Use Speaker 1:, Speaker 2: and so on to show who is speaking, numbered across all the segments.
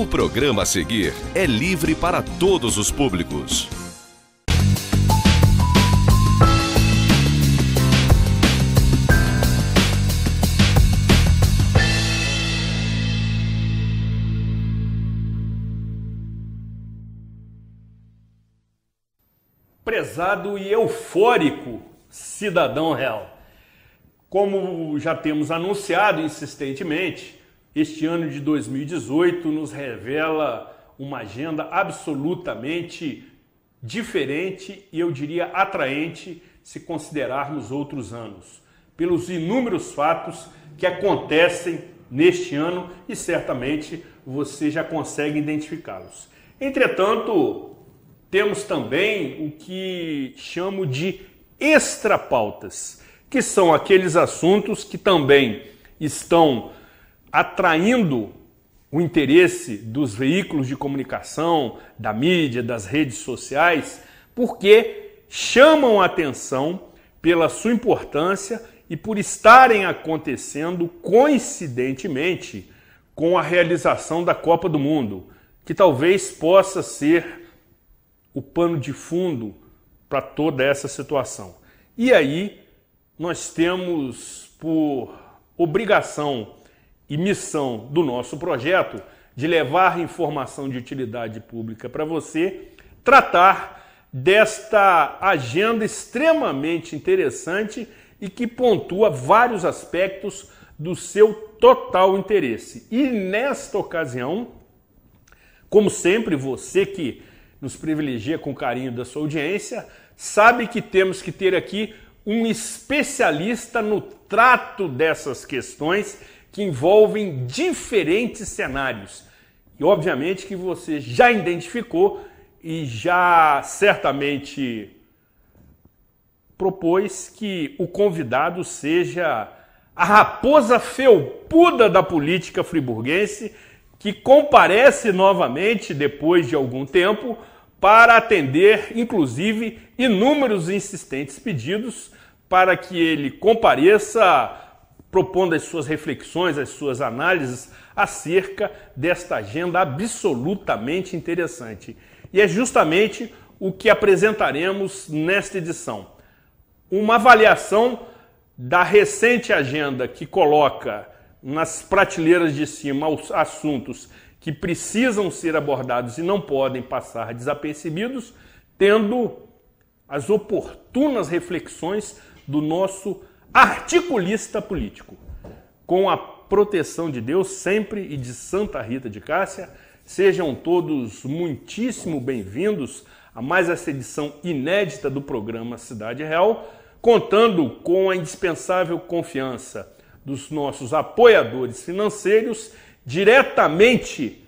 Speaker 1: O programa a seguir é livre para todos os públicos.
Speaker 2: Prezado e eufórico cidadão real. Como já temos anunciado insistentemente, este ano de 2018 nos revela uma agenda absolutamente diferente e eu diria atraente se considerarmos outros anos, pelos inúmeros fatos que acontecem neste ano e certamente você já consegue identificá-los. Entretanto, temos também o que chamo de extrapautas, que são aqueles assuntos que também estão atraindo o interesse dos veículos de comunicação, da mídia, das redes sociais, porque chamam a atenção pela sua importância e por estarem acontecendo coincidentemente com a realização da Copa do Mundo, que talvez possa ser o pano de fundo para toda essa situação. E aí nós temos por obrigação e missão do nosso projeto de levar informação de utilidade pública para você, tratar desta agenda extremamente interessante e que pontua vários aspectos do seu total interesse. E nesta ocasião, como sempre, você que nos privilegia com o carinho da sua audiência, sabe que temos que ter aqui um especialista no trato dessas questões que envolvem diferentes cenários. E obviamente que você já identificou e já certamente propôs que o convidado seja a raposa felpuda da política friburguense, que comparece novamente depois de algum tempo para atender, inclusive, inúmeros e insistentes pedidos para que ele compareça propondo as suas reflexões, as suas análises acerca desta agenda absolutamente interessante. E é justamente o que apresentaremos nesta edição. Uma avaliação da recente agenda que coloca nas prateleiras de cima os assuntos que precisam ser abordados e não podem passar desapercebidos, tendo as oportunas reflexões do nosso articulista político. Com a proteção de Deus sempre e de Santa Rita de Cássia, sejam todos muitíssimo bem-vindos a mais essa edição inédita do programa Cidade Real, contando com a indispensável confiança dos nossos apoiadores financeiros, diretamente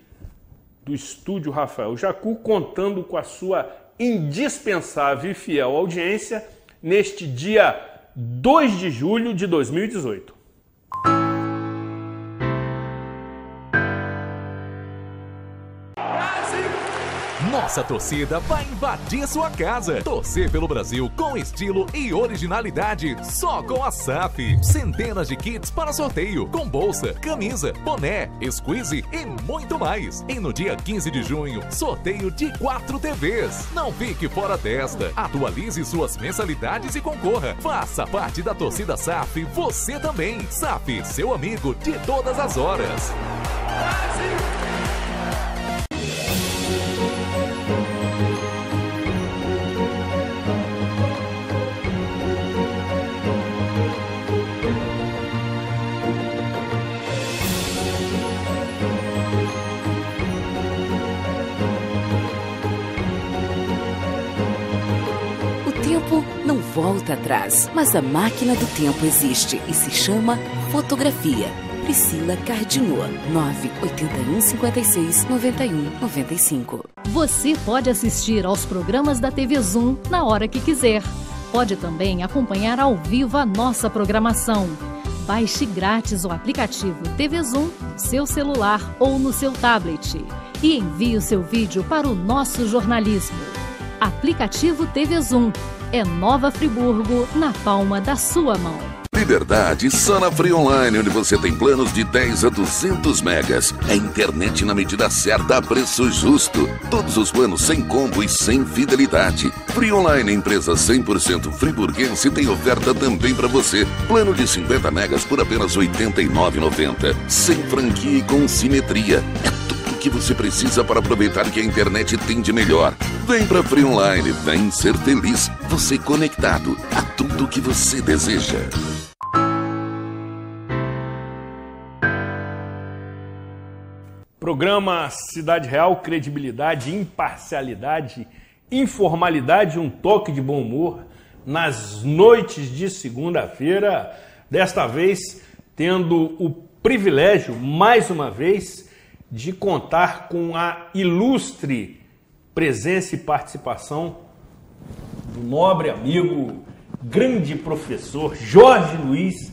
Speaker 2: do estúdio Rafael Jacu, contando com a sua indispensável e fiel audiência neste dia 2 de julho de 2018.
Speaker 3: Nossa torcida vai invadir sua casa. Torcer pelo Brasil com estilo e originalidade. Só com a SAF. Centenas de kits para sorteio. Com bolsa, camisa, boné, squeeze e muito mais. E no dia 15 de junho, sorteio de 4 TVs. Não fique fora desta. Atualize suas mensalidades e concorra. Faça parte da torcida SAF. Você também. SAF, seu amigo de todas as horas. Brasil!
Speaker 4: Não volta atrás, mas a máquina do tempo existe e se chama fotografia. Priscila Cardinô, 981 56 91 95.
Speaker 5: Você pode assistir aos programas da TV Zoom na hora que quiser. Pode também acompanhar ao vivo a nossa programação. Baixe grátis o aplicativo TV Zoom no seu celular ou no seu tablet e envie o seu vídeo para o nosso jornalismo. Aplicativo TV Zoom. É Nova Friburgo na palma da sua mão.
Speaker 6: Liberdade só na Free Online, onde você tem planos de 10 a 200 megas. É internet na medida certa, a preço justo. Todos os planos sem combo e sem fidelidade. Free Online, empresa 100% friburguense, tem oferta também para você. Plano de 50 megas por apenas R$ 89,90. Sem franquia e com simetria. É tudo o que você precisa para aproveitar o que a internet tem de melhor. Vem pra Free Online, vem ser feliz. Você conectado a tudo o que você deseja.
Speaker 2: Programa Cidade Real, credibilidade, imparcialidade, informalidade e um toque de bom humor nas noites de segunda-feira. Desta vez, tendo o privilégio, mais uma vez, de contar com a ilustre presença e participação do nobre amigo, grande professor Jorge Luiz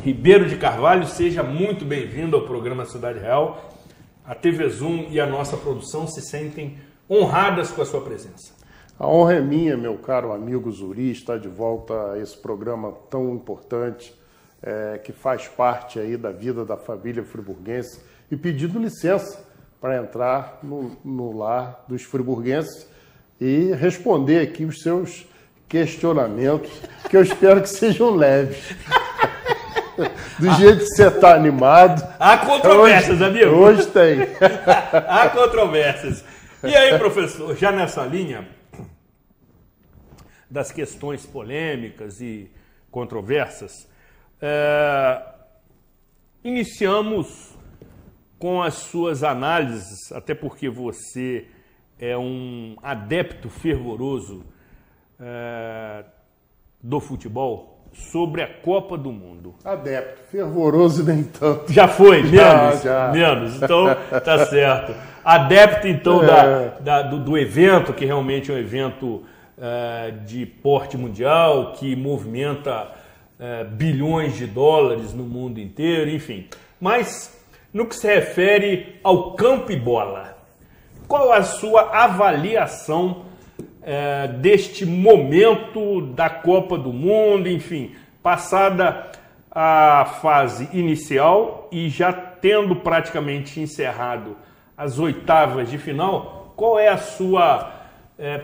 Speaker 2: Ribeiro de Carvalho. Seja muito bem-vindo ao programa Cidade Real. A TV Zoom e a nossa produção se sentem honradas com a sua presença.
Speaker 7: A honra é minha, meu caro amigo Zuri, estar de volta a esse programa tão importante, que faz parte aí da vida da família friburguense, e pedindo licença para entrar no lar dos friburguenses e responder aqui os seus questionamentos, que eu espero que sejam leves. Do jeito que você está animado.
Speaker 2: Há controvérsias, amigo.
Speaker 7: Hoje tem.
Speaker 2: Há controvérsias. E aí, professor, já nessa linha das questões polêmicas e controversas, iniciamos com as suas análises, até porque você é um adepto fervoroso do futebol, sobre a Copa do Mundo.
Speaker 7: Adepto, fervoroso nem tanto.
Speaker 2: Já foi? Menos?
Speaker 7: Já.
Speaker 2: Menos, então tá certo. Adepto, então, do evento, que realmente é um evento de porte mundial, que movimenta bilhões de dólares no mundo inteiro, enfim. Mas, no que se refere ao campo e bola, qual a sua avaliação deste momento da Copa do Mundo, enfim, passada a fase inicial e já tendo praticamente encerrado as oitavas de final, qual é a sua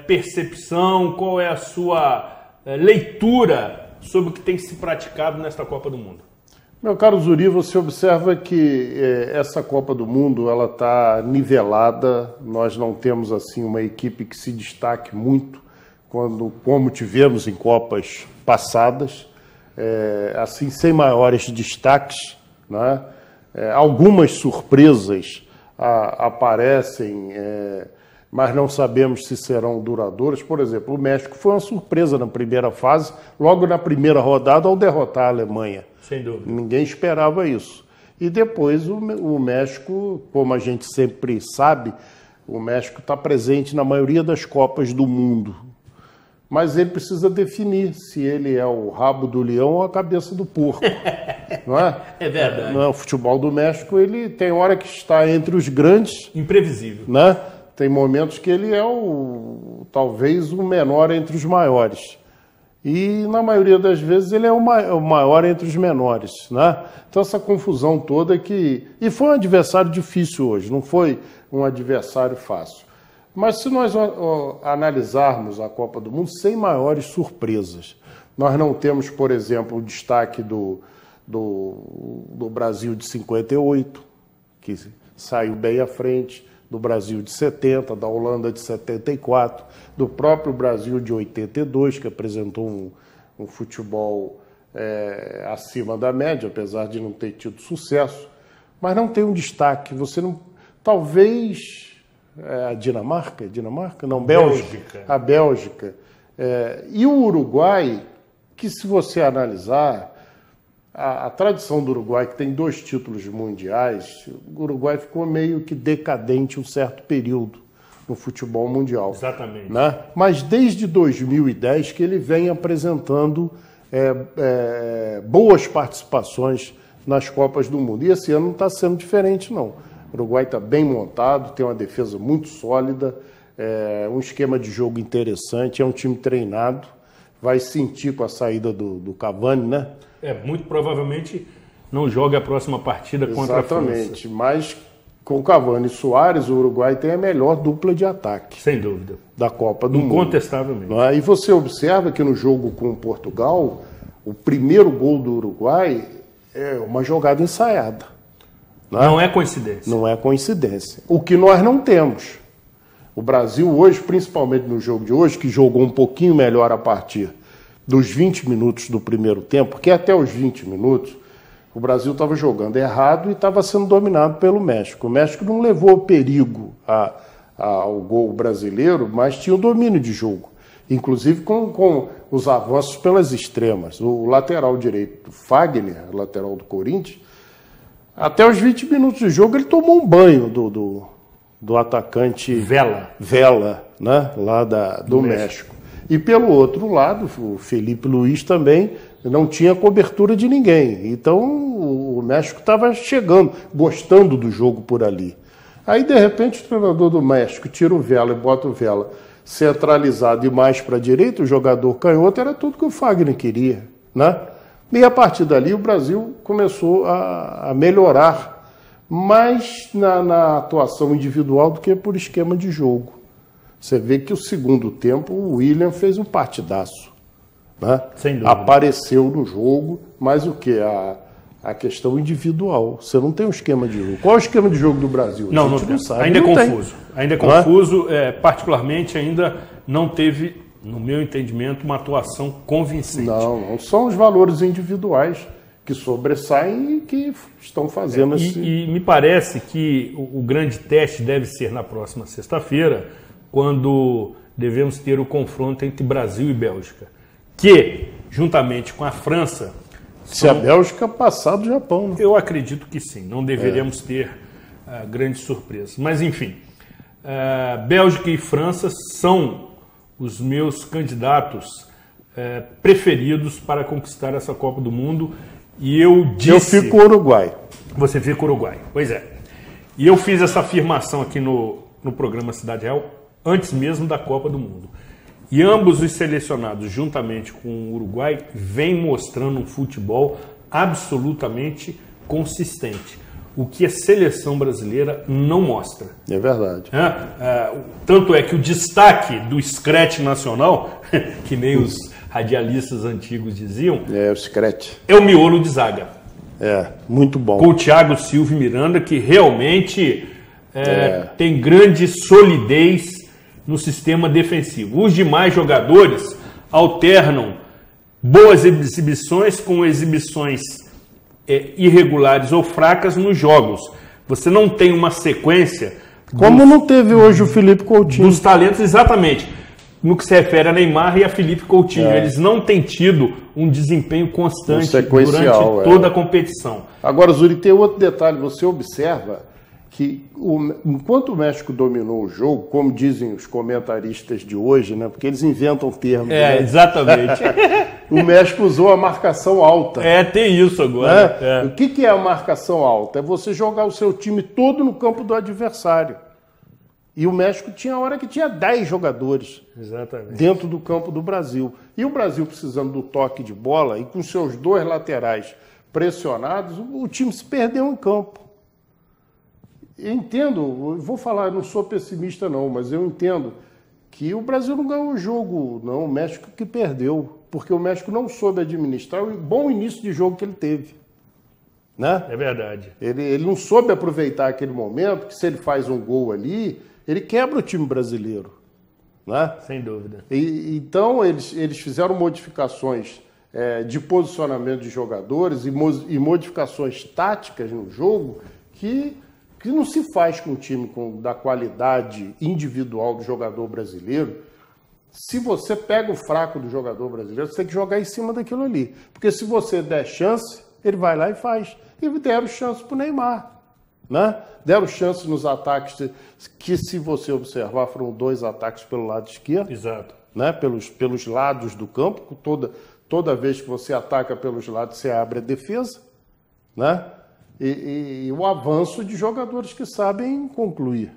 Speaker 2: percepção, qual é a sua leitura sobre o que tem se praticado nesta Copa do Mundo?
Speaker 7: Meu caro Zuri, você observa que essa Copa do Mundo ela está nivelada. Nós não temos assim uma equipe que se destaque muito como tivemos em Copas passadas, assim sem maiores destaques, né? Algumas surpresas aparecem, mas não sabemos se serão duradouras. Por exemplo, o México foi uma surpresa na primeira fase, logo na primeira rodada, ao derrotar a Alemanha.
Speaker 2: Sem dúvida.
Speaker 7: Ninguém esperava isso. E depois o México, como a gente sempre sabe, o México está presente na maioria das Copas do mundo. Mas ele precisa definir se ele é o rabo do leão ou a cabeça do porco. Não é?
Speaker 2: É verdade.
Speaker 7: Não, o futebol do México, ele tem hora que está entre os grandes.
Speaker 2: Imprevisível.
Speaker 7: Né? Tem momentos que ele é talvez o menor entre os maiores. E, na maioria das vezes, ele é o maior entre os menores. Né? Então, essa confusão toda que... E foi um adversário difícil hoje, não foi um adversário fácil. Mas se nós analisarmos a Copa do Mundo sem maiores surpresas, nós não temos, por exemplo, o destaque do Brasil de 58, que saiu bem à frente, do Brasil de 70, da Holanda de 74, do próprio Brasil de 82, que apresentou um futebol acima da média, apesar de não ter tido sucesso, mas não tem um destaque. Você não, talvez a Dinamarca? Não, Bélgica. A Bélgica. E o Uruguai, que se você analisar, a tradição do Uruguai, que tem 2 títulos mundiais, o Uruguai ficou meio que decadente um certo período no futebol mundial.
Speaker 2: Exatamente.
Speaker 7: Né? Mas desde 2010 que ele vem apresentando boas participações nas Copas do Mundo. E esse ano não está sendo diferente, não. O Uruguai está bem montado, tem uma defesa muito sólida, um esquema de jogo interessante, é um time treinado, vai sentir com a saída do Cavani, né?
Speaker 2: muito provavelmente não joga a próxima partida contra a França.
Speaker 7: Exatamente, mas com Cavani e Suárez, o Uruguai tem a melhor dupla de ataque.
Speaker 2: Sem dúvida.
Speaker 7: Da Copa do Mundo.
Speaker 2: Incontestavelmente.
Speaker 7: E você observa que no jogo com Portugal, o primeiro gol do Uruguai é uma jogada ensaiada.
Speaker 2: Não é coincidência.
Speaker 7: Não é coincidência. O que nós não temos. O Brasil hoje, principalmente no jogo de hoje, que jogou um pouquinho melhor a partir dos 20 minutos do primeiro tempo, porque até os 20 minutos o Brasil estava jogando errado e estava sendo dominado pelo México. O México não levou perigo ao gol brasileiro, mas tinha o domínio de jogo. Inclusive com os avanços pelas extremas. O lateral direito, Fagner, lateral do Corinthians, até os 20 minutos de jogo ele tomou um banho do atacante Vela, né, lá do México. E pelo outro lado, o Felipe Luiz também não tinha cobertura de ninguém. Então o México estava chegando, gostando do jogo por ali. Aí, de repente, o treinador do México tira o Vela e bota o Vela centralizado e mais para a direita, o jogador canhoto, era tudo que o Fagner queria, né? E a partir dali o Brasil começou a melhorar, mais na atuação individual do que por esquema de jogo. Você vê que o segundo tempo o William fez um partidaço, né?
Speaker 2: Sem dúvida.
Speaker 7: Apareceu no jogo, mas o que? A questão individual. Você não tem um esquema de jogo. Qual é o esquema de jogo do Brasil?
Speaker 2: Não sabe. Ainda é confuso. Ainda é confuso. Particularmente ainda não teve, no meu entendimento, uma atuação convincente.
Speaker 7: Não são os valores individuais que sobressaem e que estão fazendo
Speaker 2: E me parece que o grande teste deve ser na próxima sexta-feira, quando devemos ter o confronto entre Brasil e Bélgica, que, juntamente com a França...
Speaker 7: Se a Bélgica passar do Japão. Né?
Speaker 2: Eu acredito que sim, não deveremos ter grandes surpresas. Mas, enfim, Bélgica e França são os meus candidatos preferidos para conquistar essa Copa do Mundo. E eu
Speaker 7: fico Uruguai.
Speaker 2: Você fica Uruguai, pois é. E eu fiz essa afirmação aqui no programa Cidade Real antes mesmo da Copa do Mundo. E ambos os selecionados, juntamente com o Uruguai, vêm mostrando um futebol absolutamente consistente. O que a seleção brasileira não mostra.
Speaker 7: É verdade.
Speaker 2: Tanto é que o destaque do Scratch nacional, que nem os radialistas antigos diziam...
Speaker 7: o Scratch.
Speaker 2: É o miolo de zaga.
Speaker 7: Muito bom.
Speaker 2: Com o Thiago Silva e Miranda, que realmente tem grande solidez no sistema defensivo. Os demais jogadores alternam boas exibições com exibições irregulares ou fracas nos jogos. Você não tem uma sequência...
Speaker 7: Como não teve hoje o Felipe Coutinho.
Speaker 2: Dos talentos, exatamente. No que se refere a Neymar e a Felipe Coutinho. Eles não têm tido um desempenho constante durante toda a competição.
Speaker 7: Agora, Zuri, tem outro detalhe. Você observa que enquanto o México dominou o jogo, como dizem os comentaristas de hoje, né, porque eles inventam termos. Né?
Speaker 2: Exatamente.
Speaker 7: O México usou a marcação alta.
Speaker 2: Tem isso agora.
Speaker 7: O que é a marcação alta? É você jogar o seu time todo no campo do adversário. E o México tinha hora que tinha 10 jogadores dentro do campo do Brasil. E o Brasil precisando do toque de bola e com seus dois laterais pressionados, o time se perdeu em campo. Eu entendo, vou falar, não sou pessimista não, mas eu entendo que o Brasil não ganhou o jogo, não, o México que perdeu, porque o México não soube administrar o bom início de jogo que ele teve. Né?
Speaker 2: É verdade.
Speaker 7: Ele não soube aproveitar aquele momento, que se ele faz um gol ali, ele quebra o time brasileiro. Né?
Speaker 2: Sem dúvida.
Speaker 7: Então eles fizeram modificações de posicionamento de jogadores e modificações táticas no jogo que não se faz com um time da qualidade individual do jogador brasileiro. Se você pega o fraco do jogador brasileiro, você tem que jogar em cima daquilo ali. Porque se você der chance, ele vai lá e faz. E deram chance para o Neymar. Né? Deram chance nos ataques, que se você observar, foram 2 ataques pelo lado esquerdo.
Speaker 2: Exato.
Speaker 7: Né? Pelos lados do campo. Toda vez que você ataca pelos lados, você abre a defesa. Né? E o avanço de jogadores que sabem concluir.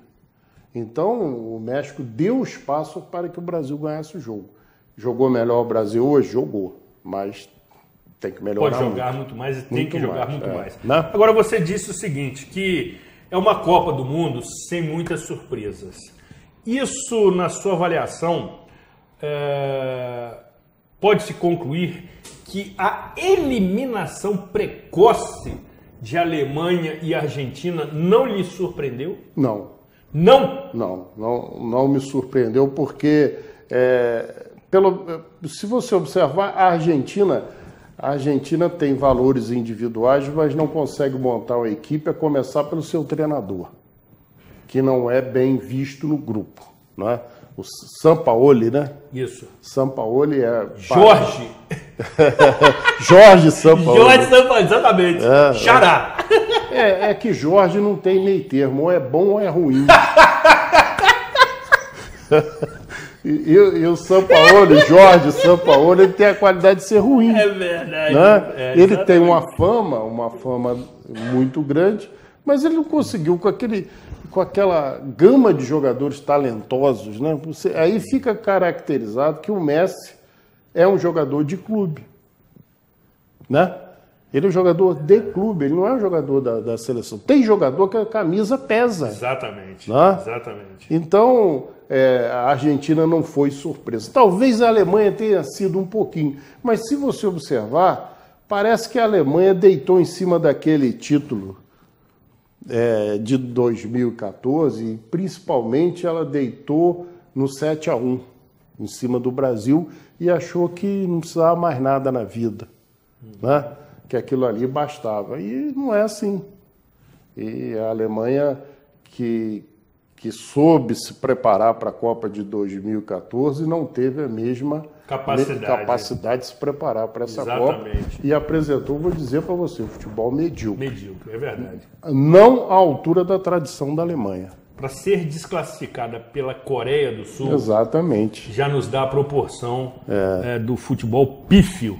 Speaker 7: Então, o México deu espaço para que o Brasil ganhasse o jogo. Jogou melhor o Brasil hoje? Jogou. Mas Tem que melhorar.
Speaker 2: Pode jogar muito mais e tem que jogar muito mais.
Speaker 7: Né?
Speaker 2: Agora, você disse o seguinte, que é uma Copa do Mundo sem muitas surpresas. Isso, na sua avaliação, pode-se concluir que a eliminação precoce de Alemanha e Argentina não lhe surpreendeu?
Speaker 7: Não.
Speaker 2: Não?
Speaker 7: Não me surpreendeu porque, se você observar, a Argentina tem valores individuais, mas não consegue montar uma equipe, a começar pelo seu treinador, que não é bem visto no grupo, né? O Sampaoli, né?
Speaker 2: Isso.
Speaker 7: Sampaoli é...
Speaker 2: Jorge
Speaker 7: Sampaoli.
Speaker 2: Jorge Sampaoli, exatamente. Xará.
Speaker 7: É que Jorge não tem meio termo, ou é bom ou é ruim. E o Jorge Sampaoli, ele tem a qualidade de ser ruim.
Speaker 2: É verdade.
Speaker 7: Né? Ele tem uma fama muito grande, mas ele não conseguiu com aquela gama de jogadores talentosos, né? Aí fica caracterizado que o Messi é um jogador de clube, né? Ele é um jogador de clube, ele não é um jogador da seleção. Tem jogador que a camisa pesa.
Speaker 2: Exatamente.
Speaker 7: Né?
Speaker 2: Exatamente.
Speaker 7: Então, a Argentina não foi surpresa. Talvez a Alemanha tenha sido um pouquinho, mas se você observar, parece que a Alemanha deitou em cima daquele título de 2014, e principalmente ela deitou no 7-1 em cima do Brasil e achou que não precisava mais nada na vida, né? Que aquilo ali bastava. E não é assim. E a Alemanha, que soube se preparar para a Copa de 2014, não teve a mesma capacidade de se preparar para essa Copa. E apresentou, vou dizer para você, futebol medíocre.
Speaker 2: Medíocre, é verdade.
Speaker 7: Não à altura da tradição da Alemanha.
Speaker 2: Para ser desclassificada pela Coreia do Sul,
Speaker 7: exatamente,
Speaker 2: já nos dá a proporção do futebol pífio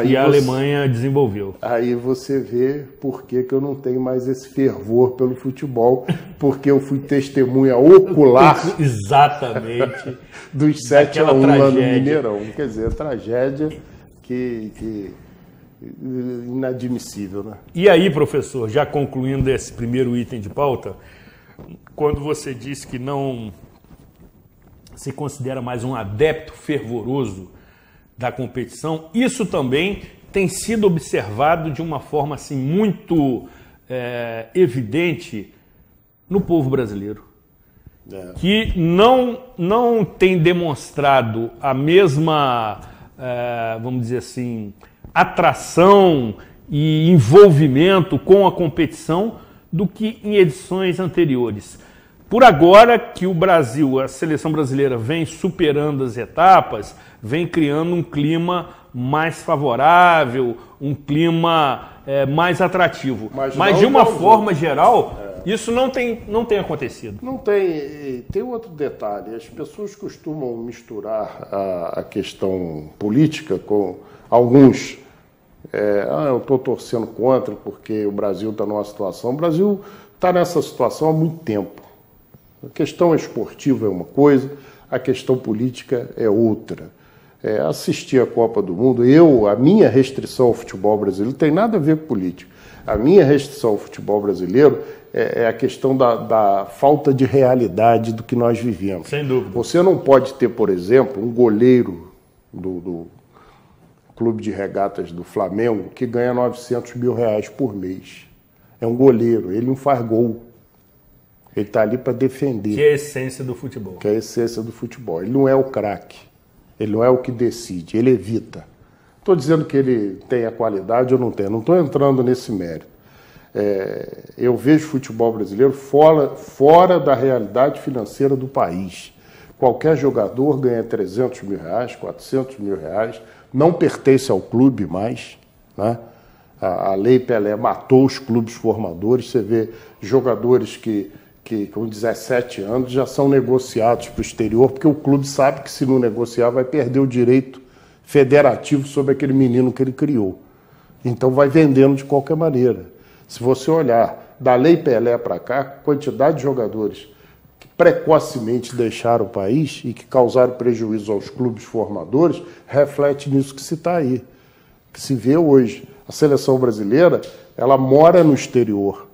Speaker 2: que a Alemanha desenvolveu.
Speaker 7: Aí você vê por que eu não tenho mais esse fervor pelo futebol, porque eu fui testemunha ocular
Speaker 2: exatamente
Speaker 7: dos 7-1 lá no Mineirão. Quer dizer, tragédia que inadmissível, né?
Speaker 2: E aí, professor, já concluindo esse primeiro item de pauta, quando você disse que não se considera mais um adepto fervoroso da competição, isso também tem sido observado de uma forma assim, muito evidente no povo brasileiro, que não tem demonstrado a mesma, vamos dizer assim, atração e envolvimento com a competição do que em edições anteriores. Por agora que o Brasil, a seleção brasileira, vem superando as etapas, vem criando um clima mais favorável, um clima mais atrativo. Mas de uma forma geral, isso não tem acontecido.
Speaker 7: Não tem. Tem outro detalhe. As pessoas costumam misturar a questão política com alguns... eu estou torcendo contra porque o Brasil está numa situação... O Brasil está nessa situação há muito tempo. A questão esportiva é uma coisa, a questão política é outra. Assistir a Copa do Mundo, a minha restrição ao futebol brasileiro não tem nada a ver com política. A minha restrição ao futebol brasileiro é a questão da falta de realidade do que nós vivemos.
Speaker 2: Sem dúvida.
Speaker 7: Você não pode ter, por exemplo, um goleiro do Clube de Regatas do Flamengo que ganha R$900 mil por mês. É um goleiro, ele não faz gol. Ele está ali para defender.
Speaker 2: Que é a essência do futebol.
Speaker 7: Que é a essência do futebol. Ele não é o craque. Ele não é o que decide, ele evita. Estou dizendo que ele tem a qualidade ou não tem. Não estou entrando nesse mérito. Eu vejo futebol brasileiro fora da realidade financeira do país. Qualquer jogador ganha R$300 mil, R$400 mil. Não pertence ao clube mais, né? A Lei Pelé matou os clubes formadores. Você vê jogadores que com 17 anos já são negociados para o exterior, porque o clube sabe que se não negociar vai perder o direito federativo sobre aquele menino que ele criou. Então vai vendendo de qualquer maneira. Se você olhar da Lei Pelé para cá, a quantidade de jogadores que precocemente deixaram o país e que causaram prejuízo aos clubes formadores reflete nisso que se está aí. que se vê hoje. A seleção brasileira, ela mora no exterior.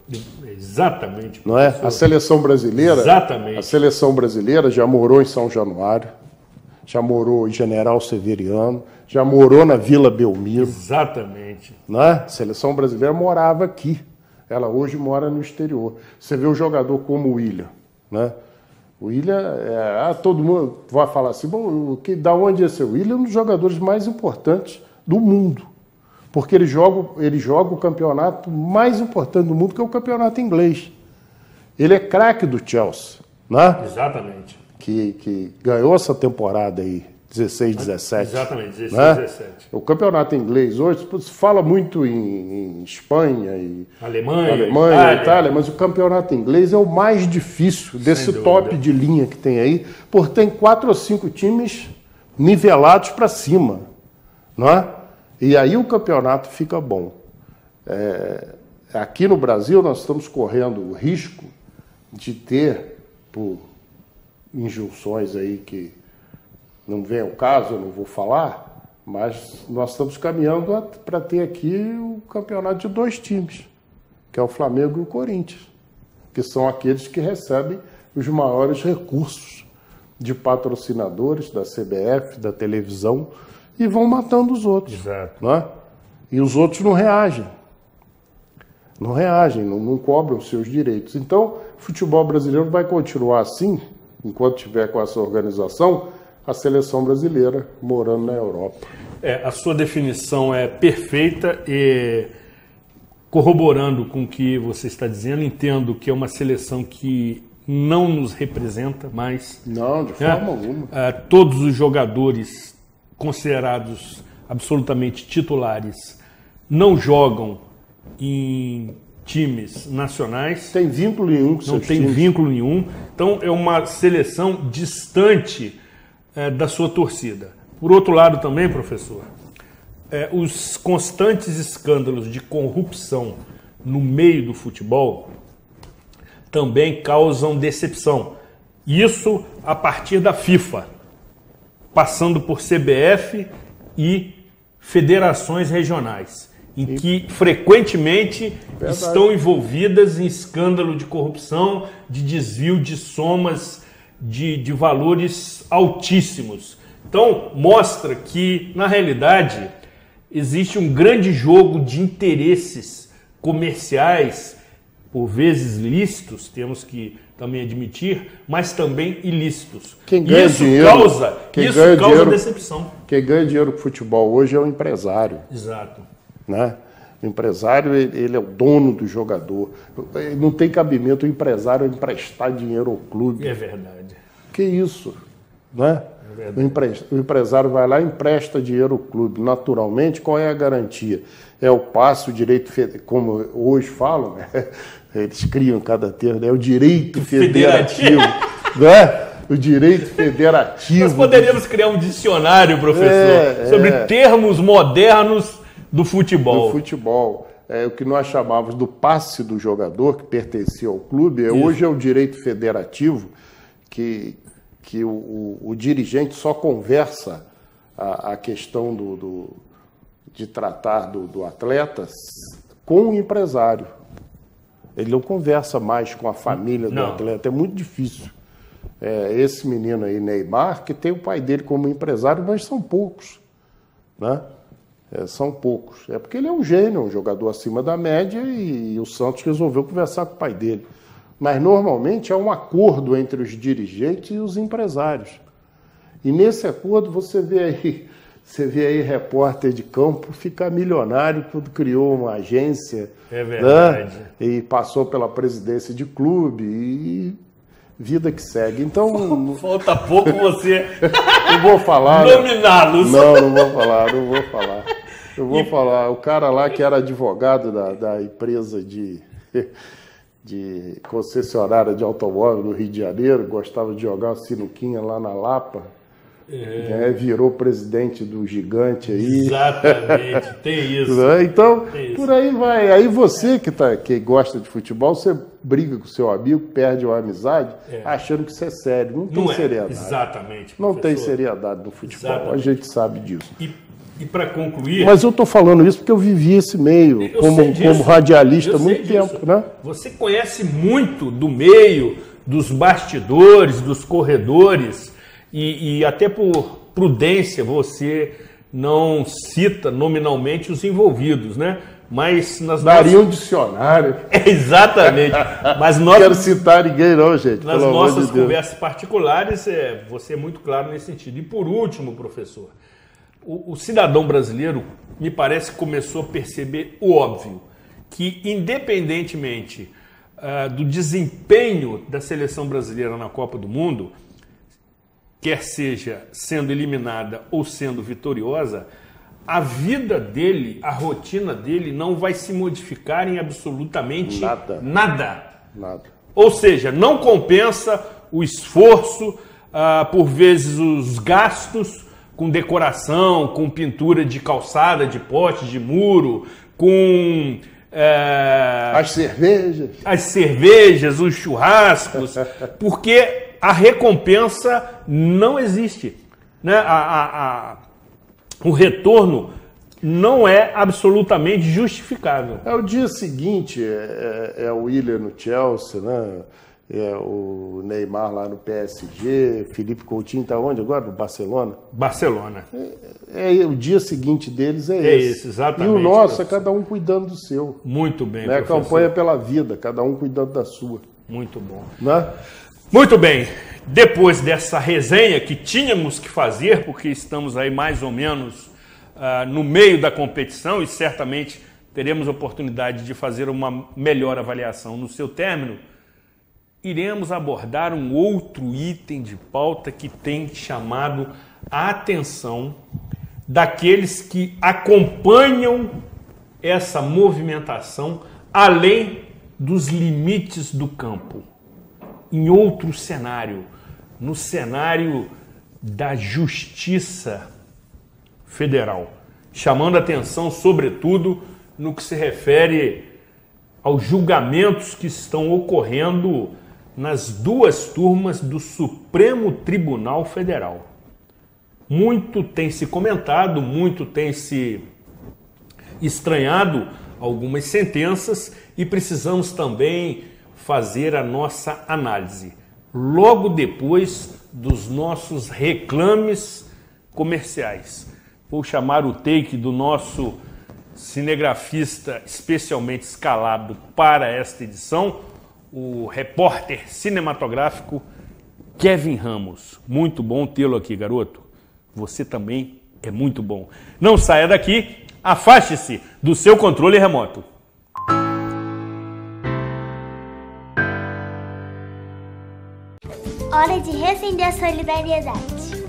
Speaker 2: Exatamente.
Speaker 7: Não é? A seleção brasileira,
Speaker 2: Exatamente.
Speaker 7: A seleção brasileira já morou em São Januário, já morou em General Severiano, já morou na Vila Belmiro.
Speaker 2: Exatamente.
Speaker 7: Não é? A seleção brasileira morava aqui. Ela hoje mora no exterior. Você vê um jogador como o William, né? O William, todo mundo vai falar assim, bom, da onde é esse William? É um dos jogadores mais importantes do mundo. Porque ele joga o campeonato mais importante do mundo, que é o campeonato inglês. Ele é craque do Chelsea, né?
Speaker 2: Exatamente.
Speaker 7: Que ganhou essa temporada aí, 16, 17.
Speaker 2: Exatamente, 16,
Speaker 7: né?
Speaker 2: 17.
Speaker 7: O campeonato inglês hoje se fala muito em Espanha e
Speaker 2: Alemanha,
Speaker 7: Itália, mas o campeonato inglês é o mais difícil desse top de linha que tem aí, porque tem 4 ou 5 times nivelados para cima, não é? E aí o campeonato fica bom. Aqui no Brasil nós estamos correndo o risco de ter, por injunções aí que não vem ao caso, eu não vou falar, mas nós estamos caminhando para ter aqui o campeonato de 2 times, que é o Flamengo e o Corinthians, que são aqueles que recebem os maiores recursos de patrocinadores da CBF, da televisão, e vão matando os outros.
Speaker 2: Exato.
Speaker 7: Né? E os outros não reagem. Não reagem, não cobram os seus direitos. Então, o futebol brasileiro vai continuar assim, enquanto tiver com essa organização, a seleção brasileira morando na Europa.
Speaker 2: A sua definição é perfeita e, corroborando com o que você está dizendo, entendo que é uma seleção que não nos representa mais.
Speaker 7: Não, de forma alguma.
Speaker 2: Todos os jogadores considerados absolutamente titulares não jogam em times nacionais.
Speaker 7: Tem vínculo nenhum com seus times.
Speaker 2: Não tem vínculo nenhum. Então é uma seleção distante da sua torcida. Por outro lado também, professor, os constantes escândalos de corrupção no meio do futebol também causam decepção. Isso a partir da FIFA, passando por CBF e federações regionais, em que frequentemente estão envolvidas em escândalo de corrupção, de desvio de somas de valores altíssimos. Então, mostra que, na realidade, existe um grande jogo de interesses comerciais, por vezes lícitos, temos que também admitir, mas também ilícitos.
Speaker 7: Quem ganha
Speaker 2: isso
Speaker 7: dinheiro,
Speaker 2: causa decepção.
Speaker 7: Quem ganha dinheiro com futebol hoje é o empresário.
Speaker 2: Exato.
Speaker 7: Né? O empresário, ele é o dono do jogador. Não tem cabimento o empresário emprestar dinheiro ao clube.
Speaker 2: É verdade.
Speaker 7: Que isso? Né?
Speaker 2: É verdade.
Speaker 7: O empresário vai lá e empresta dinheiro ao clube. Naturalmente, qual é a garantia? É o passe, o direito, como hoje falam, né? Eles criam cada termo, é o direito federativo. Né? O direito federativo.
Speaker 2: Nós poderíamos criar um dicionário, professor, sobre termos modernos do futebol.
Speaker 7: Do futebol. O que nós chamávamos do passe do jogador, que pertencia ao clube, hoje é o direito federativo, que o dirigente só conversa a questão de tratar do atleta com o empresário. Ele não conversa mais com a família do atleta, é muito difícil. Esse menino aí, Neymar, que tem o pai dele como empresário, mas são poucos, né? São poucos. É porque ele é um gênio, um jogador acima da média, e o Santos resolveu conversar com o pai dele. Mas, normalmente, é um acordo entre os dirigentes e os empresários. E, nesse acordo, você vê aí repórter de campo ficar milionário quando criou uma agência.
Speaker 2: É verdade.
Speaker 7: Né? E passou pela presidência de clube e vida que segue. Então...
Speaker 2: Falta pouco você...
Speaker 7: Não vou falar.
Speaker 2: Nominá-los.
Speaker 7: Não vou falar. Eu vou falar. O cara lá que era advogado da empresa de concessionária de automóvel do Rio de Janeiro, gostava de jogar uma sinuquinha lá na Lapa, virou presidente do gigante aí.
Speaker 2: Exatamente, tem isso.
Speaker 7: Então,
Speaker 2: tem isso.
Speaker 7: Por aí vai. Aí você que gosta de futebol, você briga com seu amigo, perde uma amizade, achando que isso é sério. Não tem seriedade.
Speaker 2: Exatamente.
Speaker 7: Não tem seriedade no futebol, a gente sabe disso.
Speaker 2: E para concluir...
Speaker 7: Mas eu estou falando isso porque eu vivi esse meio como radialista há muito tempo, né?
Speaker 2: Você conhece muito do meio, dos bastidores, dos corredores, e até por prudência você não cita nominalmente os envolvidos, né? Mas
Speaker 7: daria um dicionário.
Speaker 2: Exatamente. Mas
Speaker 7: não quero citar ninguém não, gente.
Speaker 2: Nas nossas conversas particulares, você é muito claro nesse sentido. E por último, professor, o cidadão brasileiro, me parece que começou a perceber o óbvio, que independentemente do desempenho da seleção brasileira na Copa do Mundo, quer seja sendo eliminada ou sendo vitoriosa, a vida dele, a rotina dele não vai se modificar em absolutamente nada. Ou seja, não compensa o esforço, por vezes os gastos com decoração, com pintura de calçada, de poste, de muro, com... As cervejas, os churrascos, porque a recompensa não existe, né? O retorno não é absolutamente justificável.
Speaker 7: O dia seguinte é o Willian no Chelsea, né? É o Neymar lá no PSG, Felipe Coutinho está onde agora? No Barcelona?
Speaker 2: Barcelona.
Speaker 7: O dia seguinte deles é esse.
Speaker 2: Exatamente.
Speaker 7: E o nosso é cada um cuidando do seu.
Speaker 2: Muito bem,
Speaker 7: né? A campanha pela vida, cada um cuidando da sua.
Speaker 2: Muito bom.
Speaker 7: Né?
Speaker 2: Muito bem. Depois dessa resenha que tínhamos que fazer, porque estamos aí mais ou menos no meio da competição e certamente teremos oportunidade de fazer uma melhor avaliação no seu término, iremos abordar um outro item de pauta que tem chamado a atenção daqueles que acompanham essa movimentação além dos limites do campo, em outro cenário, no cenário da Justiça Federal, chamando a atenção, sobretudo, no que se refere aos julgamentos que estão ocorrendo nas duas turmas do Supremo Tribunal Federal. Muito tem se comentado, muito tem se estranhado algumas sentenças e precisamos também fazer a nossa análise. Logo depois dos nossos reclames comerciais. Vou chamar o take do nosso cinegrafista especialmente escalado para esta edição, o repórter cinematográfico Kevin Ramos. Muito bom tê-lo aqui, garoto. Você também é muito bom. Não saia daqui, afaste-se do seu controle remoto.
Speaker 8: Hora de reacender a solidariedade.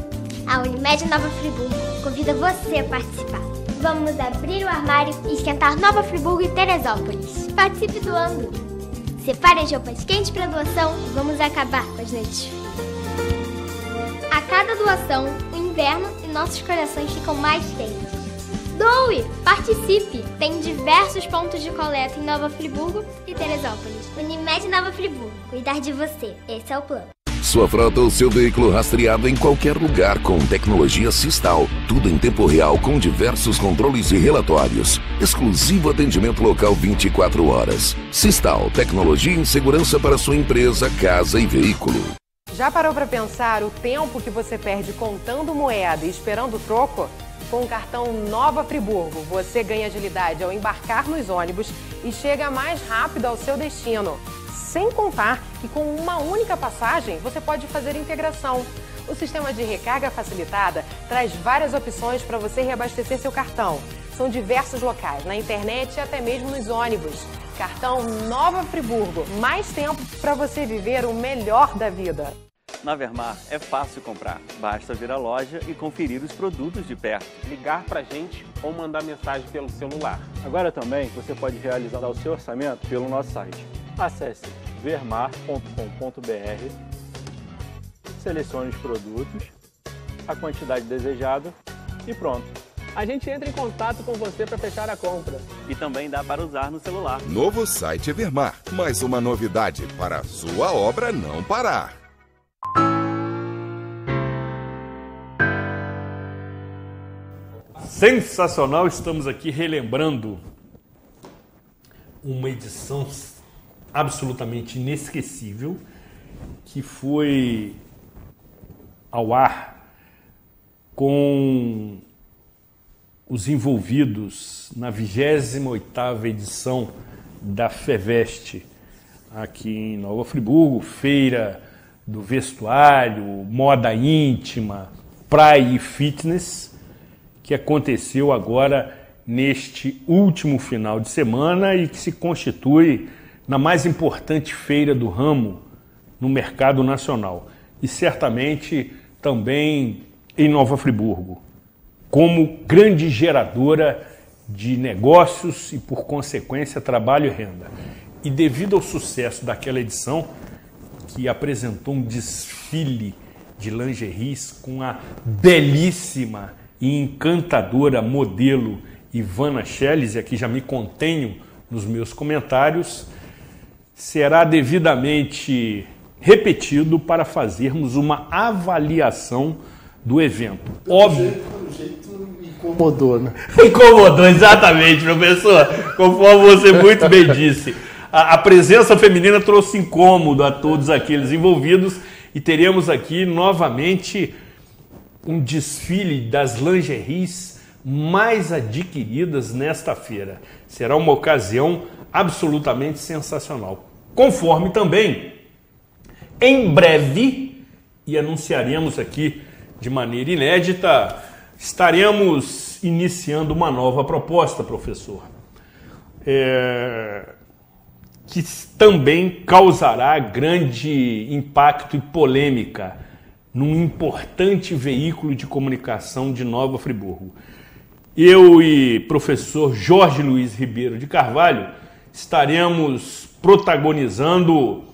Speaker 8: A Unimed Nova Friburgo convida você a participar. Vamos abrir o armário e esquentar Nova Friburgo e Teresópolis. Participe doando. Separe as roupas quentes para doação e vamos acabar com as noites. A cada doação, o inverno e nossos corações ficam mais quentes. Doe! Participe! Tem diversos pontos de coleta em Nova Friburgo e Teresópolis. Unimed Nova Friburgo. Cuidar de você. Esse é o plano.
Speaker 6: Sua frota ou seu veículo rastreado em qualquer lugar com tecnologia Sistal. Tudo em tempo real com diversos controles e relatórios. Exclusivo atendimento local 24 horas. Sistal, tecnologia em segurança para sua empresa, casa e veículo.
Speaker 9: Já parou para pensar o tempo que você perde contando moeda e esperando troco? Com o cartão Nova Friburgo, você ganha agilidade ao embarcar nos ônibus e chega mais rápido ao seu destino. Sem contar que com uma única passagem você pode fazer integração. O sistema de recarga facilitada traz várias opções para você reabastecer seu cartão. São diversos locais, na internet e até mesmo nos ônibus. Cartão Nova Friburgo, mais tempo para você viver o melhor da vida.
Speaker 10: Na Vermar é fácil comprar, basta vir à loja e conferir os produtos de perto.
Speaker 11: Ligar pra gente ou mandar mensagem pelo celular.
Speaker 12: Agora também você pode realizar o seu orçamento pelo nosso site. Acesse vermar.com.br, selecione os produtos, a quantidade desejada e pronto. A gente entra em contato com você para fechar a compra.
Speaker 10: E também dá para usar no celular.
Speaker 1: Novo site Vermar, mais uma novidade para a sua obra não parar.
Speaker 2: Sensacional, estamos aqui relembrando uma edição absolutamente inesquecível que foi ao ar com os envolvidos na 28ª edição da FEVEST aqui em Nova Friburgo, feira do vestuário, moda íntima, praia e fitness, que aconteceu agora neste último final de semana e que se constitui na mais importante feira do ramo no mercado nacional e certamente também em Nova Friburgo, como grande geradora de negócios e, por consequência, trabalho e renda. E devido ao sucesso daquela edição, que apresentou um desfile de lingeries com a belíssima e encantadora modelo Ivana Schelles, e aqui já me contenho nos meus comentários, será devidamente repetido para fazermos uma avaliação do evento. Óbvio.
Speaker 7: Pelo jeito incomodou, né?
Speaker 2: Incomodou, exatamente, professor. Conforme você muito bem disse. A presença feminina trouxe incômodo a todos aqueles envolvidos e teremos aqui novamente um desfile das lingeries mais adquiridas nesta feira. Será uma ocasião absolutamente sensacional. Conforme também, em breve, e anunciaremos aqui de maneira inédita, estaremos iniciando uma nova proposta, professor, que também causará grande impacto e polêmica num importante veículo de comunicação de Nova Friburgo. Eu e professor Jorge Luiz Ribeiro de Carvalho estaremos protagonizando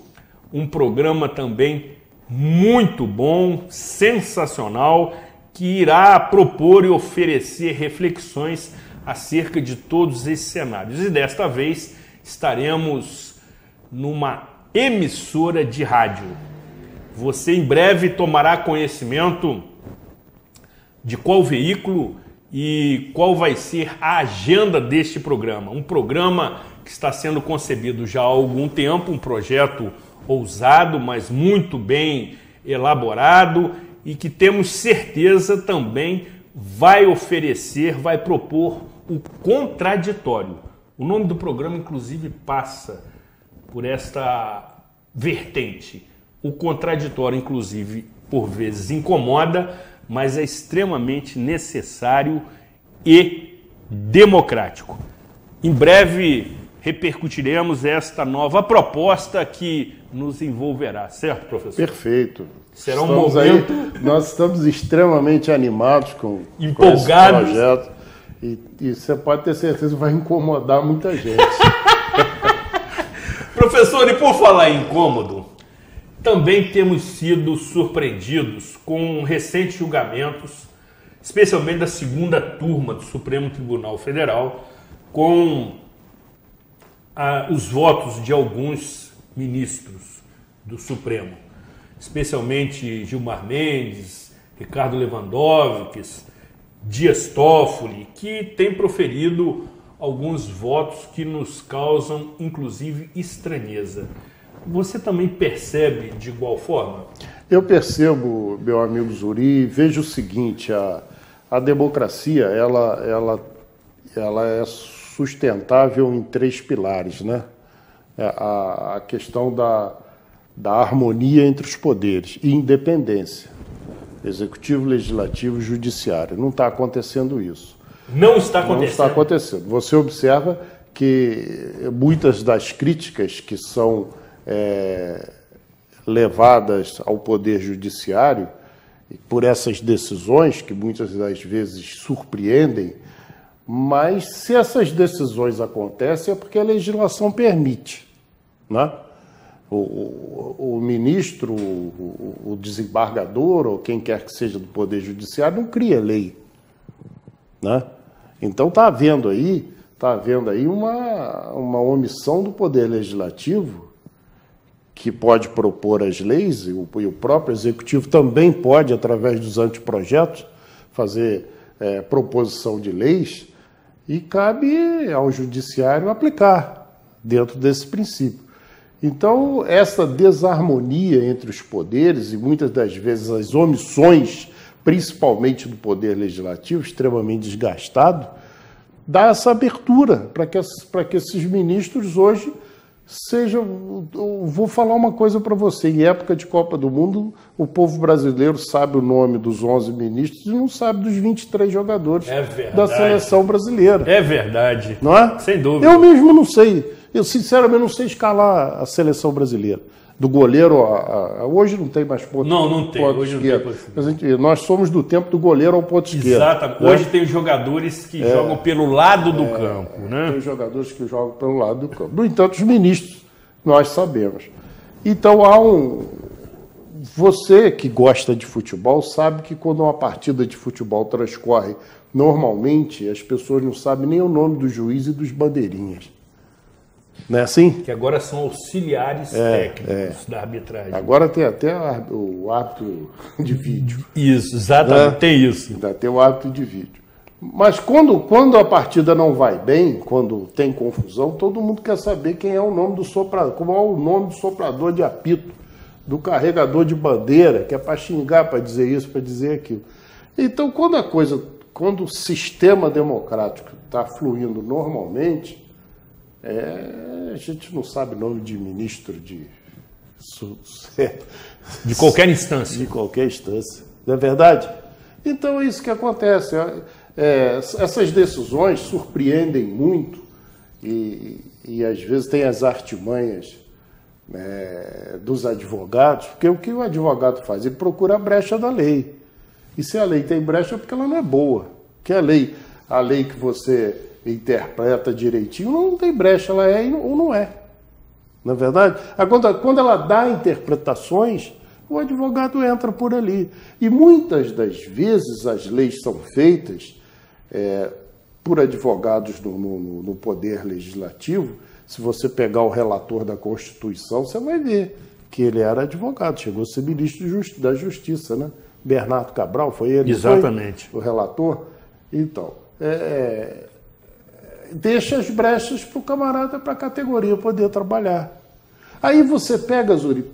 Speaker 2: um programa também muito bom, sensacional, que irá propor e oferecer reflexões acerca de todos esses cenários. E desta vez estaremos numa emissora de rádio. Você em breve tomará conhecimento de qual veículo e qual vai ser a agenda deste programa. Um programa que está sendo concebido já há algum tempo, um projeto ousado, mas muito bem elaborado e que temos certeza também vai oferecer, vai propor o contraditório. O nome do programa, inclusive, passa por esta vertente. O contraditório, inclusive, por vezes incomoda, mas é extremamente necessário e democrático. Em breve repercutiremos esta nova proposta que nos envolverá, certo, professor?
Speaker 7: Perfeito.
Speaker 2: Será um momento...
Speaker 7: Nós estamos extremamente animados
Speaker 2: empolgados.
Speaker 7: Com esse projeto e você pode ter certeza que vai incomodar muita gente.
Speaker 2: Professor, e por falar em incômodo, também temos sido surpreendidos com recentes julgamentos, especialmente da segunda turma do Supremo Tribunal Federal, com os votos de alguns ministros do Supremo, especialmente Gilmar Mendes, Ricardo Lewandowski, Dias Toffoli, que têm proferido alguns votos que nos causam, inclusive, estranheza. Você também percebe de igual forma?
Speaker 7: Eu percebo, meu amigo Zuri, e vejo o seguinte, a democracia ela é sustentável em 3 pilares, né? A questão da harmonia entre os poderes e independência, executivo, legislativo, judiciário. Não está acontecendo isso.
Speaker 2: Não está acontecendo?
Speaker 7: Não está acontecendo. Você observa que muitas das críticas que são levadas ao Poder Judiciário por essas decisões, que muitas das vezes surpreendem, mas se essas decisões acontecem é porque a legislação permite, né? O ministro, o desembargador ou quem quer que seja do Poder Judiciário não cria lei, né? Então está havendo aí uma omissão do Poder Legislativo, que pode propor as leis, e o próprio Executivo também pode, através dos anteprojetos, fazer proposição de leis e cabe ao judiciário aplicar dentro desse princípio. Então, essa desarmonia entre os poderes e muitas das vezes as omissões, principalmente do poder legislativo, extremamente desgastado, dá essa abertura para que esses ministros hoje sejam... Eu vou falar uma coisa para você, em época de Copa do Mundo, o povo brasileiro sabe o nome dos 11 ministros e não sabe dos 23 jogadores da seleção brasileira.
Speaker 2: É verdade.
Speaker 7: Não é?
Speaker 2: Sem dúvida.
Speaker 7: Eu mesmo não sei. Eu, sinceramente, não sei escalar a seleção brasileira. Do goleiro hoje não tem mais ponto.
Speaker 2: Não tem. Hoje
Speaker 7: esquerdo.
Speaker 2: Não tem.
Speaker 7: Nós somos do tempo do goleiro ao ponto esquerdo.
Speaker 2: Exatamente.
Speaker 7: Né?
Speaker 2: Hoje tem jogadores que jogam pelo lado do campo. Né?
Speaker 7: Tem jogadores que jogam pelo lado do campo. No entanto, os ministros, nós sabemos. Então, você que gosta de futebol sabe que quando uma partida de futebol transcorre normalmente, as pessoas não sabem nem o nome do juiz e dos bandeirinhas. Não é assim?
Speaker 2: Que agora são auxiliares técnicos da arbitragem.
Speaker 7: Agora tem até o árbitro de vídeo.
Speaker 2: Isso, exatamente, né? Tem isso.
Speaker 7: Ainda tem o árbitro de vídeo. Mas quando a partida não vai bem, quando tem confusão, todo mundo quer saber quem é o nome do soprador, como é o nome do soprador de apito, do carregador de bandeira, que é para xingar, para dizer isso, para dizer aquilo. Então, quando o sistema democrático está fluindo normalmente, a gente não sabe o nome de ministro de
Speaker 2: qualquer instância.
Speaker 7: De qualquer instância. Não é verdade? Então é isso que acontece. Essas decisões surpreendem muito e às vezes tem as artimanhas dos advogados, porque o que o advogado faz? Ele procura a brecha da lei. E se a lei tem brecha é porque ela não é boa. Porque a lei que você interpreta direitinho não tem brecha, ela é ou não é. Não é verdade? Quando ela dá interpretações, o advogado entra por ali. E muitas das vezes as leis são feitas por advogados no poder legislativo. Se você pegar o relator da Constituição, você vai ver que ele era advogado, chegou a ser ministro da Justiça, né? Bernardo Cabral, foi ele?
Speaker 2: Exatamente.
Speaker 7: Foi o relator? Então, deixa as brechas para o camarada, para a categoria poder trabalhar. Aí você pega, Zuri,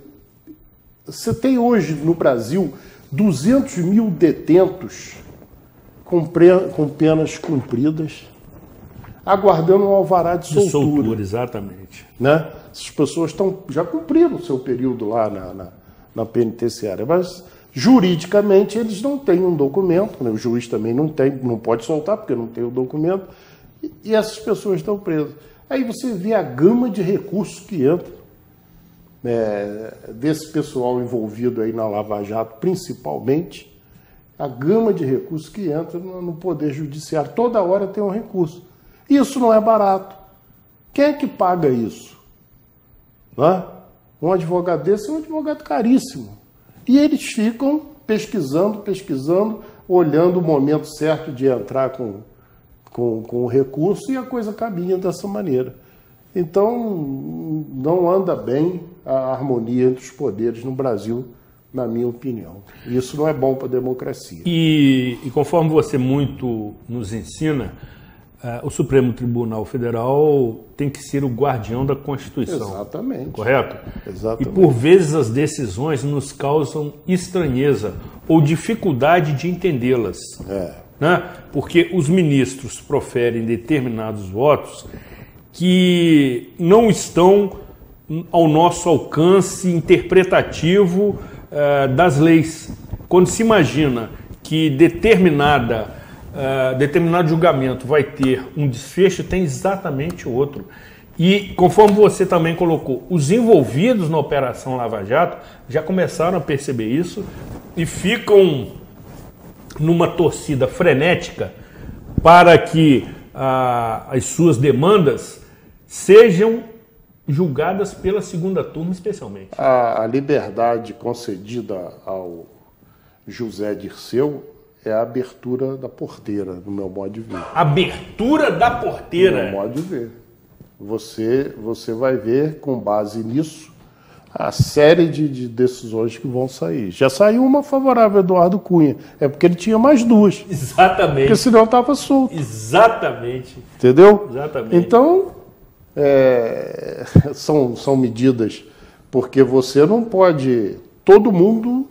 Speaker 7: você tem hoje no Brasil 200 mil detentos com penas cumpridas, aguardando um alvará de soltura.
Speaker 2: Exatamente.
Speaker 7: Né? Essas pessoas já cumpriram o seu período lá na penitenciária, mas juridicamente eles não têm um documento, né? O juiz também não pode soltar porque não tem o documento, e essas pessoas estão presas. Aí você vê a gama de recursos que entra desse pessoal envolvido aí na Lava Jato, principalmente, a gama de recursos que entra no Poder Judiciário. Toda hora tem um recurso. Isso não é barato. Quem é que paga isso? Não é? Um advogado desse é um advogado caríssimo. E eles ficam pesquisando, olhando o momento certo de entrar com o recurso, e a coisa caminha dessa maneira. Então, não anda bem a harmonia entre os poderes no Brasil, na minha opinião. Isso não é bom para a democracia.
Speaker 2: E conforme você muito nos ensina, o Supremo Tribunal Federal tem que ser o guardião da Constituição.
Speaker 7: Exatamente.
Speaker 2: Correto?
Speaker 7: Exatamente.
Speaker 2: E por vezes as decisões nos causam estranheza ou dificuldade de entendê-las. Né? Porque os ministros proferem determinados votos que não estão ao nosso alcance interpretativo das leis. Quando se imagina que determinado julgamento vai ter um desfecho, tem exatamente outro. E, conforme você também colocou, os envolvidos na Operação Lava Jato já começaram a perceber isso e ficam numa torcida frenética para que as suas demandas sejam julgadas pela segunda turma, especialmente.
Speaker 7: A liberdade concedida ao José Dirceu é a abertura da porteira, no meu modo de ver.
Speaker 2: Abertura da porteira?
Speaker 7: No meu modo de ver. Você vai ver, com base nisso, a série de decisões que vão sair. Já saiu uma favorável ao Eduardo Cunha. É porque ele tinha mais duas.
Speaker 2: Exatamente.
Speaker 7: Porque senão estava solto.
Speaker 2: Exatamente.
Speaker 7: Entendeu?
Speaker 2: Exatamente.
Speaker 7: Então, são medidas, porque você não pode... Todo mundo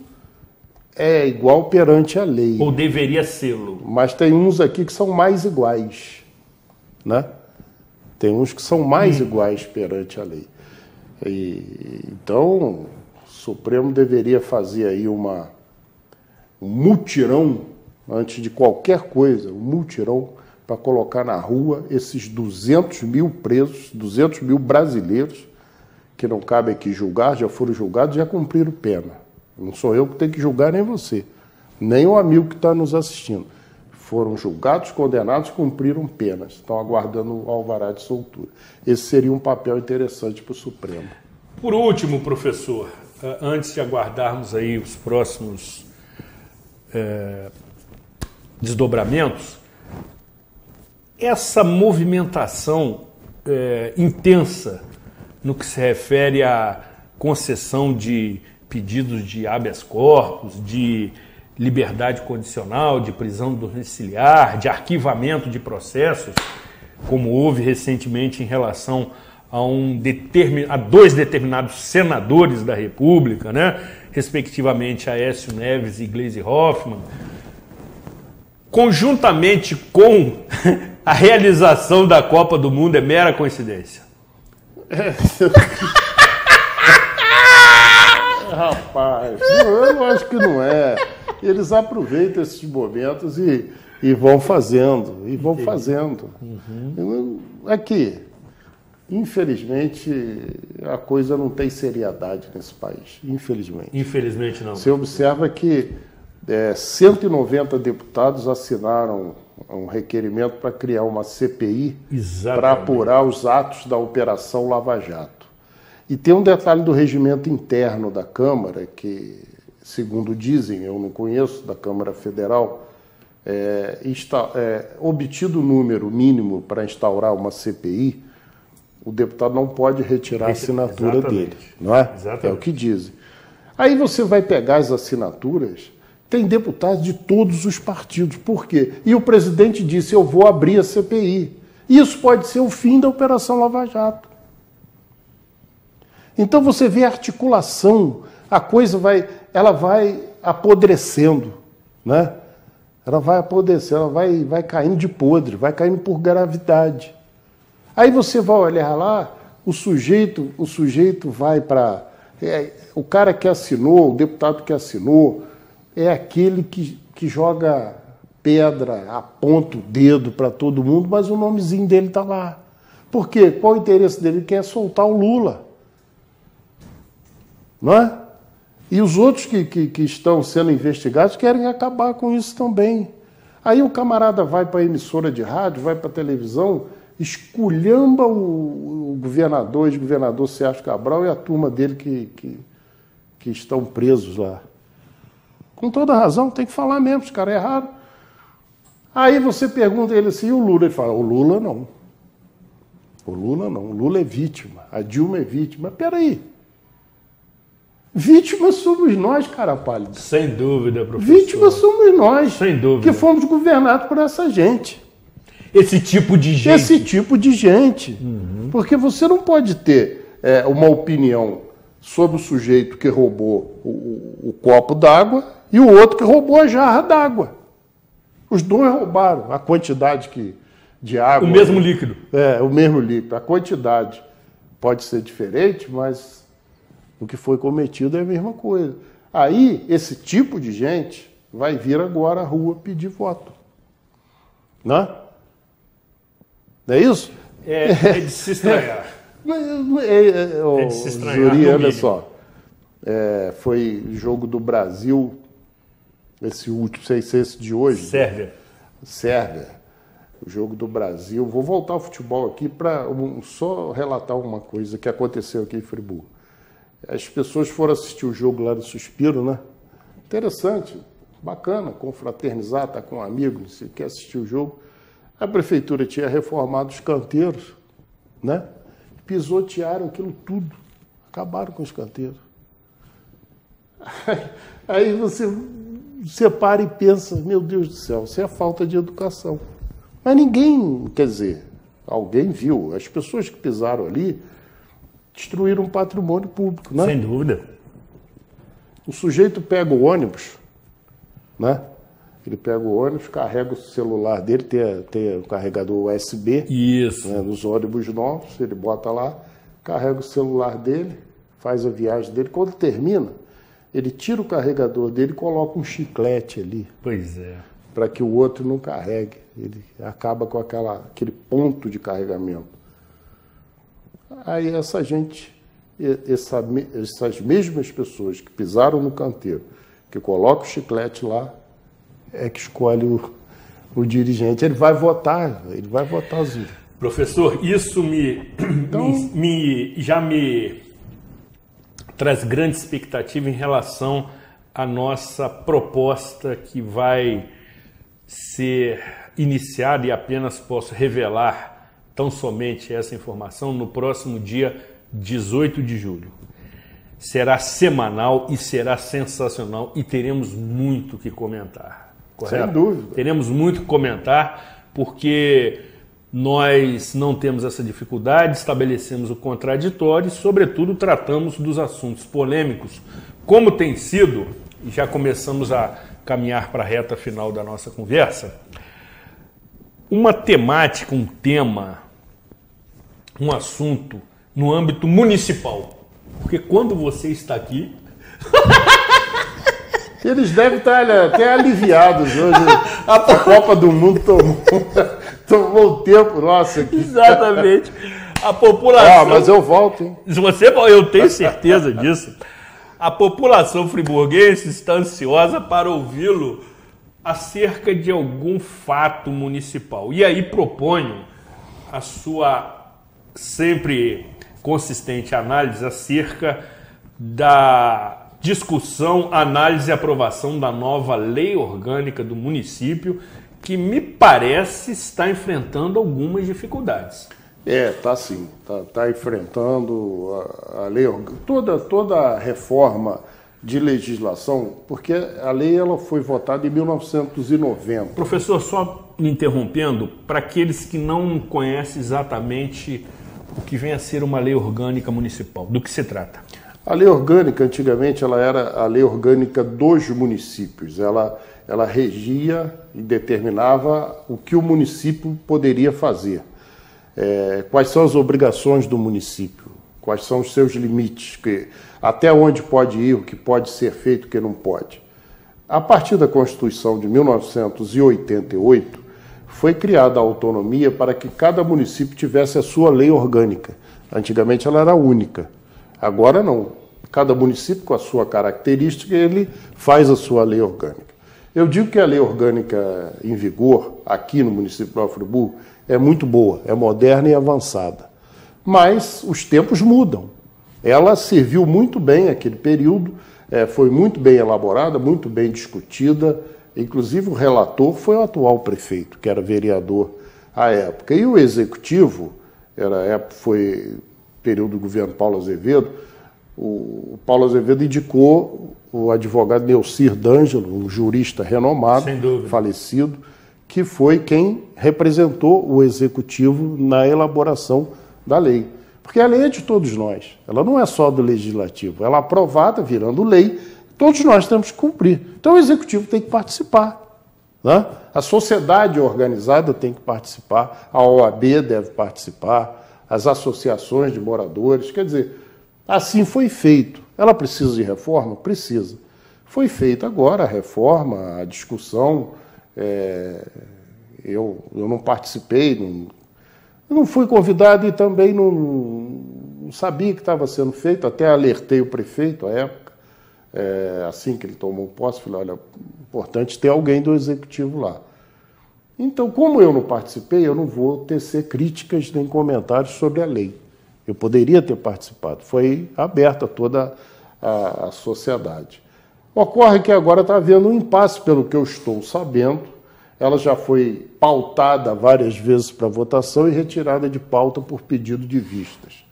Speaker 7: é igual perante a lei.
Speaker 2: Ou deveria sê-lo.
Speaker 7: Mas tem uns aqui que são mais iguais, né? Tem uns que são mais iguais perante a lei. Então, o Supremo deveria fazer aí um mutirão, antes de qualquer coisa, um mutirão para colocar na rua esses 200 mil presos, 200 mil brasileiros, que não cabe aqui julgar, já foram julgados, já cumpriram pena. Não sou eu que tenho que julgar, nem você, nem o amigo que está nos assistindo. Foram julgados, condenados, cumpriram penas. Estão aguardando o alvará de soltura. Esse seria um papel interessante para o Supremo.
Speaker 2: Por último, professor, antes de aguardarmos aí os próximos desdobramentos, essa movimentação intensa no que se refere à concessão de pedidos de habeas corpus, de liberdade condicional, de prisão domiciliar, de arquivamento de processos, como houve recentemente em relação a dois determinados senadores da República, né? Respectivamente Aécio Neves e Gleisi Hoffmann, conjuntamente com a realização da Copa do Mundo, é mera coincidência?
Speaker 7: Rapaz, eu acho que não é. Eles aproveitam esses momentos e vão fazendo, Aqui, infelizmente, a coisa não tem seriedade nesse país, infelizmente.
Speaker 2: Infelizmente não.
Speaker 7: Você observa que 190 deputados assinaram um requerimento para criar uma CPI para apurar os atos da Operação Lava Jato. E tem um detalhe do regimento interno da Câmara, que, segundo dizem, eu não conheço, da Câmara Federal, obtido o número mínimo para instaurar uma CPI, o deputado não pode retirar a assinatura dele. Não é? Exatamente. É o que dizem. Aí você vai pegar as assinaturas, tem deputados de todos os partidos. Por quê? E o presidente disse, eu vou abrir a CPI. Isso pode ser o fim da Operação Lava Jato. Então você vê a articulação, a coisa vai apodrecendo, né? Ela vai apodrecendo, ela vai caindo de podre, vai caindo por gravidade. Aí você vai olhar lá, o sujeito vai para... o cara que assinou, o deputado que assinou, é aquele que joga pedra, aponta o dedo para todo mundo, mas o nomezinho dele está lá. Por quê? Qual o interesse dele? Ele quer soltar o Lula. Não é? E os outros que estão sendo investigados querem acabar com isso também. Aí o camarada vai para a emissora de rádio, vai para a televisão, esculhamba o governador, ex-governador Sérgio Cabral e a turma dele que estão presos lá. Com toda razão, tem que falar mesmo, os caras erraram. Aí você pergunta a ele assim, e o Lula? Ele fala, o Lula não. O Lula não, o Lula é vítima, a Dilma é vítima. Mas peraí. Vítimas somos nós, cara pálido.
Speaker 2: Sem dúvida, professor.
Speaker 7: Vítimas somos nós.
Speaker 2: Sem dúvida.
Speaker 7: Que fomos governados por essa gente.
Speaker 2: Esse tipo de gente.
Speaker 7: Esse tipo de gente. Uhum. Porque você não pode ter uma opinião sobre o sujeito que roubou o copo d'água e o outro que roubou a jarra d'água. Os dois roubaram a quantidade de água.
Speaker 2: O mesmo líquido.
Speaker 7: O mesmo líquido. A quantidade pode ser diferente, mas o que foi cometido é a mesma coisa. Aí, esse tipo de gente vai vir agora à rua pedir voto. Não é isso?
Speaker 2: É de se estranhar.
Speaker 7: É de se estranhar. Juri, olha só. Foi jogo do Brasil, esse último, sei se esse de hoje. Sérvia. O jogo do Brasil. Vou voltar ao futebol aqui para só relatar uma coisa que aconteceu aqui em Friburgo. As pessoas foram assistir o jogo lá do Suspiro, né? Interessante, bacana, confraternizar, estar com um amigo, se quer assistir o jogo. A prefeitura tinha reformado os canteiros, né? Pisotearam aquilo tudo. Acabaram com o escanteio. Aí você para e pensa, meu Deus do céu, isso é falta de educação. Mas ninguém, quer dizer, alguém viu. As pessoas que pisaram ali destruíram um patrimônio público, né?
Speaker 2: Sem dúvida.
Speaker 7: O sujeito pega o ônibus, né? Ele pega o ônibus, carrega o celular dele, tem o carregador USB.
Speaker 2: Isso.
Speaker 7: Né, nos ônibus novos, ele bota lá, carrega o celular dele, faz a viagem dele. Quando termina, ele tira o carregador dele e coloca um chiclete ali.
Speaker 2: Pois é.
Speaker 7: Para que o outro não carregue. Ele acaba com aquele ponto de carregamento. Aí essa gente, essas mesmas pessoas que pisaram no canteiro, que colocam o chiclete lá, é que escolhe o dirigente. Ele vai votar, Zildo.
Speaker 2: Professor, isso já me traz grande expectativa em relação à nossa proposta que vai ser iniciada, e apenas posso revelar tão somente essa informação no próximo dia 18 de julho. Será semanal e será sensacional e teremos muito que comentar. Correto?
Speaker 7: Sem dúvida.
Speaker 2: Teremos muito que comentar porque nós não temos essa dificuldade, estabelecemos o contraditório e, sobretudo, tratamos dos assuntos polêmicos, como tem sido, e já começamos a caminhar para a reta final da nossa conversa, uma temática, um tema, um assunto no âmbito municipal. Porque quando você está aqui...
Speaker 7: Eles devem estar até aliviados hoje. A Copa do Mundo tomou o tempo nosso aqui.
Speaker 2: Exatamente. A população...
Speaker 7: mas eu volto, hein?
Speaker 2: Eu tenho certeza disso. A população friburguense está ansiosa para ouvi-lo acerca de algum fato municipal. E aí proponho a sua sempre consistente análise acerca da discussão, análise e aprovação da nova lei orgânica do município, que me parece está enfrentando algumas dificuldades.
Speaker 7: Tá sim. Tá enfrentando a lei orgânica. Toda reforma de legislação, porque a lei ela foi votada em 1990.
Speaker 2: Professor, só me interrompendo, para aqueles que não conhecem exatamente o que vem a ser uma lei orgânica municipal, do que se trata?
Speaker 7: A lei orgânica, antigamente, ela era a lei orgânica dos municípios. Ela regia e determinava o que o município poderia fazer. Quais são as obrigações do município, quais são os seus limites, até onde pode ir, o que pode ser feito, o que não pode. A partir da Constituição de 1988, foi criada a autonomia para que cada município tivesse a sua lei orgânica. Antigamente ela era única. Agora não. Cada município, com a sua característica, ele faz a sua lei orgânica. Eu digo que a lei orgânica em vigor, aqui no município de Nova Friburgo, é muito boa, é moderna e avançada. Mas os tempos mudam. Ela serviu muito bem aquele período, foi muito bem elaborada, muito bem discutida. Inclusive o relator foi o atual prefeito, que era vereador à época. E o executivo, foi período do governo Paulo Azevedo, o Paulo Azevedo indicou o advogado Neucir D'Angelo, um jurista renomado, falecido, que foi quem representou o executivo na elaboração da lei. Porque a lei é de todos nós, ela não é só do legislativo, ela é aprovada, virando lei, todos nós temos que cumprir. Então o executivo tem que participar, né? A sociedade organizada tem que participar, a OAB deve participar, as associações de moradores, quer dizer, assim foi feito. Ela precisa de reforma? Precisa. Foi feita agora a reforma, a discussão, eu não participei, não fui convidado e também não sabia que estava sendo feito, até alertei o prefeito à época, assim que ele tomou posse, falei, olha, importante ter alguém do executivo lá. Então, como eu não participei, eu não vou tecer críticas nem comentários sobre a lei. Eu poderia ter participado, foi aberta a toda a sociedade. Ocorre que agora está havendo um impasse, pelo que eu estou sabendo, ela já foi pautada várias vezes para votação e retirada de pauta por pedido de vistas.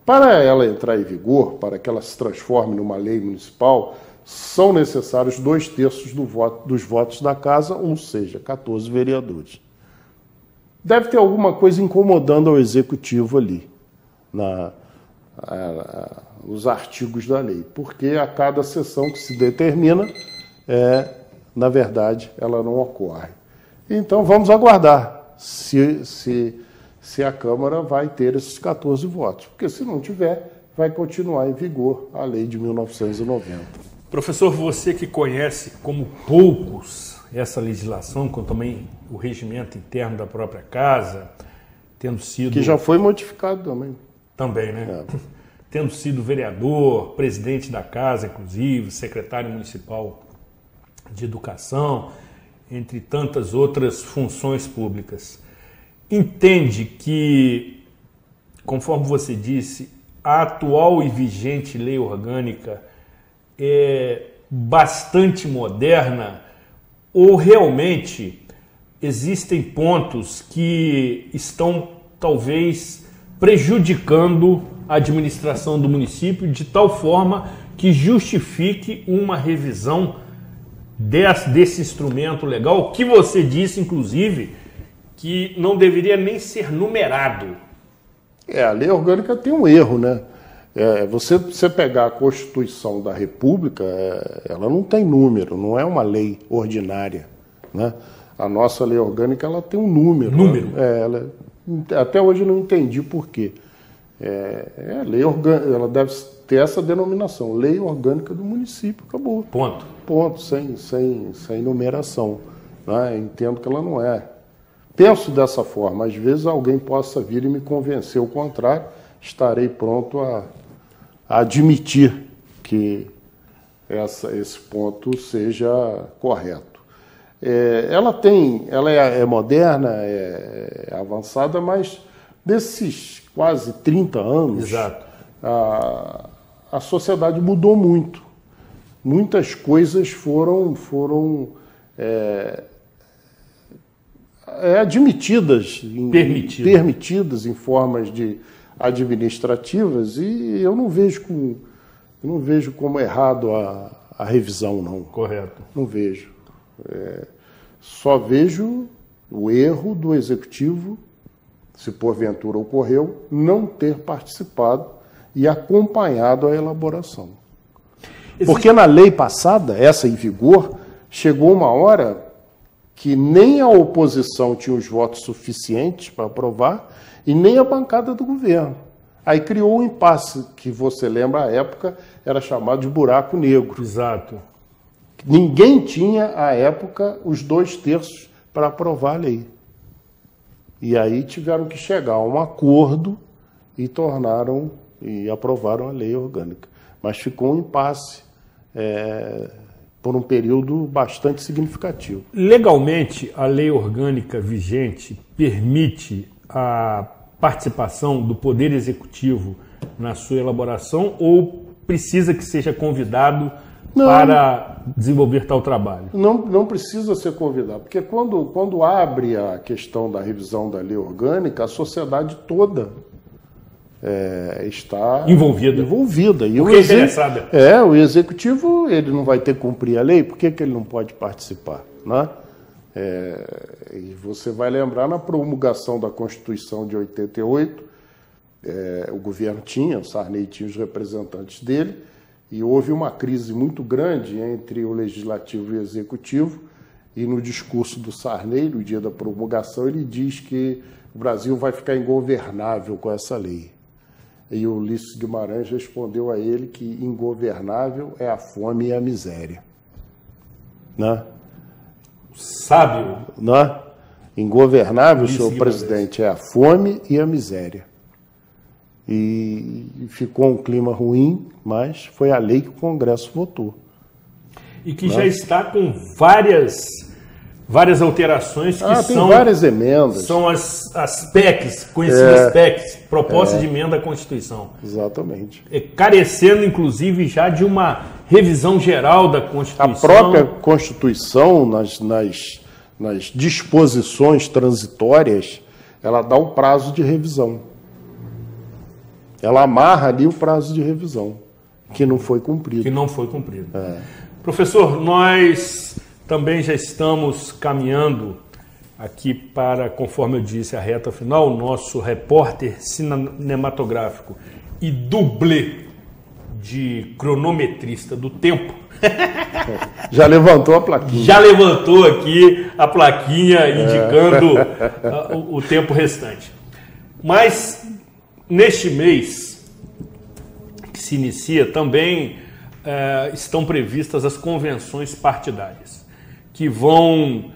Speaker 7: Para ela entrar em vigor, para que ela se transforme numa lei municipal, são necessários 2/3 dos votos da casa, ou seja, 14 vereadores. Deve ter alguma coisa incomodando ao executivo ali, nos artigos da lei, porque a cada sessão que se determina, na verdade, ela não ocorre. Então vamos aguardar se a Câmara vai ter esses 14 votos, porque se não tiver, vai continuar em vigor a lei de 1990.
Speaker 2: Professor, você que conhece como poucos essa legislação, como também o regimento interno da própria casa, tendo sido...
Speaker 7: Que já foi modificado também.
Speaker 2: Também, né? Tendo sido vereador, presidente da casa, inclusive, secretário municipal de educação, entre tantas outras funções públicas. Entende que, conforme você disse, a atual e vigente lei orgânica é bastante moderna ou realmente existem pontos que estão talvez prejudicando a administração do município de tal forma que justifique uma revisão desse instrumento legal, que você disse, inclusive, que não deveria nem ser numerado?
Speaker 7: A lei orgânica tem um erro, né? Você pegar a Constituição da República, ela não tem número, não é uma lei ordinária, né? A nossa lei orgânica, ela tem um número.
Speaker 2: Número?
Speaker 7: Até hoje eu não entendi por quê. Lei orgânica, ela deve ter essa denominação, Lei Orgânica do Município, acabou. Ponto, sem numeração, né? Entendo que ela não é. Penso dessa forma, às vezes alguém possa vir e me convencer o contrário, estarei pronto a admitir que esse ponto seja correto. Ela é moderna, é avançada, mas desses quase 30 anos,
Speaker 2: exato,
Speaker 7: a sociedade mudou muito. Muitas coisas foram admitidas, permitidas em formas administrativas, e eu não vejo como errado a revisão, não.
Speaker 2: Correto.
Speaker 7: Não vejo. Só vejo o erro do Executivo, se porventura ocorreu, não ter participado e acompanhado a elaboração. Porque na lei passada, essa em vigor, chegou uma hora que nem a oposição tinha os votos suficientes para aprovar e nem a bancada do governo. Aí criou um impasse, que você lembra, à época, era chamado de buraco negro.
Speaker 2: Exato.
Speaker 7: Ninguém tinha, à época, os 2/3 para aprovar a lei. E aí tiveram que chegar a um acordo e aprovaram a lei orgânica. Mas ficou um impasse por um período bastante significativo.
Speaker 2: Legalmente, a lei orgânica vigente permite a participação do Poder Executivo na sua elaboração ou precisa que seja convidado para desenvolver tal trabalho?
Speaker 7: Não precisa ser convidado, porque quando abre a questão da revisão da lei orgânica, a sociedade toda está envolvida. E
Speaker 2: porque é interessada.
Speaker 7: O Executivo ele não vai ter que cumprir a lei, por que ele não pode participar? Né? E você vai lembrar, na promulgação da Constituição de 88, o governo o Sarney tinha os representantes dele, e houve uma crise muito grande entre o Legislativo e o Executivo, e no discurso do Sarney, no dia da promulgação, ele diz que o Brasil vai ficar ingovernável com essa lei. E o Ulisses Guimarães respondeu a ele que ingovernável é a fome e a miséria. Né?
Speaker 2: Sábio.
Speaker 7: Né? Ingovernável, senhor presidente, é a fome e a miséria. E ficou um clima ruim, mas foi a lei que o Congresso votou.
Speaker 2: E que já está com várias alterações que
Speaker 7: tem várias emendas.
Speaker 2: São as PECs, conhecidas PECs, propostas de emenda à Constituição.
Speaker 7: Exatamente.
Speaker 2: Carecendo, inclusive, já de uma revisão geral da Constituição.
Speaker 7: A própria Constituição, nas disposições transitórias, ela dá um prazo de revisão. Ela amarra ali o prazo de revisão, que não foi cumprido.
Speaker 2: Professor, nós também já estamos caminhando aqui para, conforme eu disse, a reta final. O nosso repórter cinematográfico e dublê de cronometrista do tempo
Speaker 7: já levantou a plaquinha.
Speaker 2: Já levantou aqui a plaquinha indicando o tempo restante. Mas neste mês que se inicia também estão previstas as convenções partidárias, que vão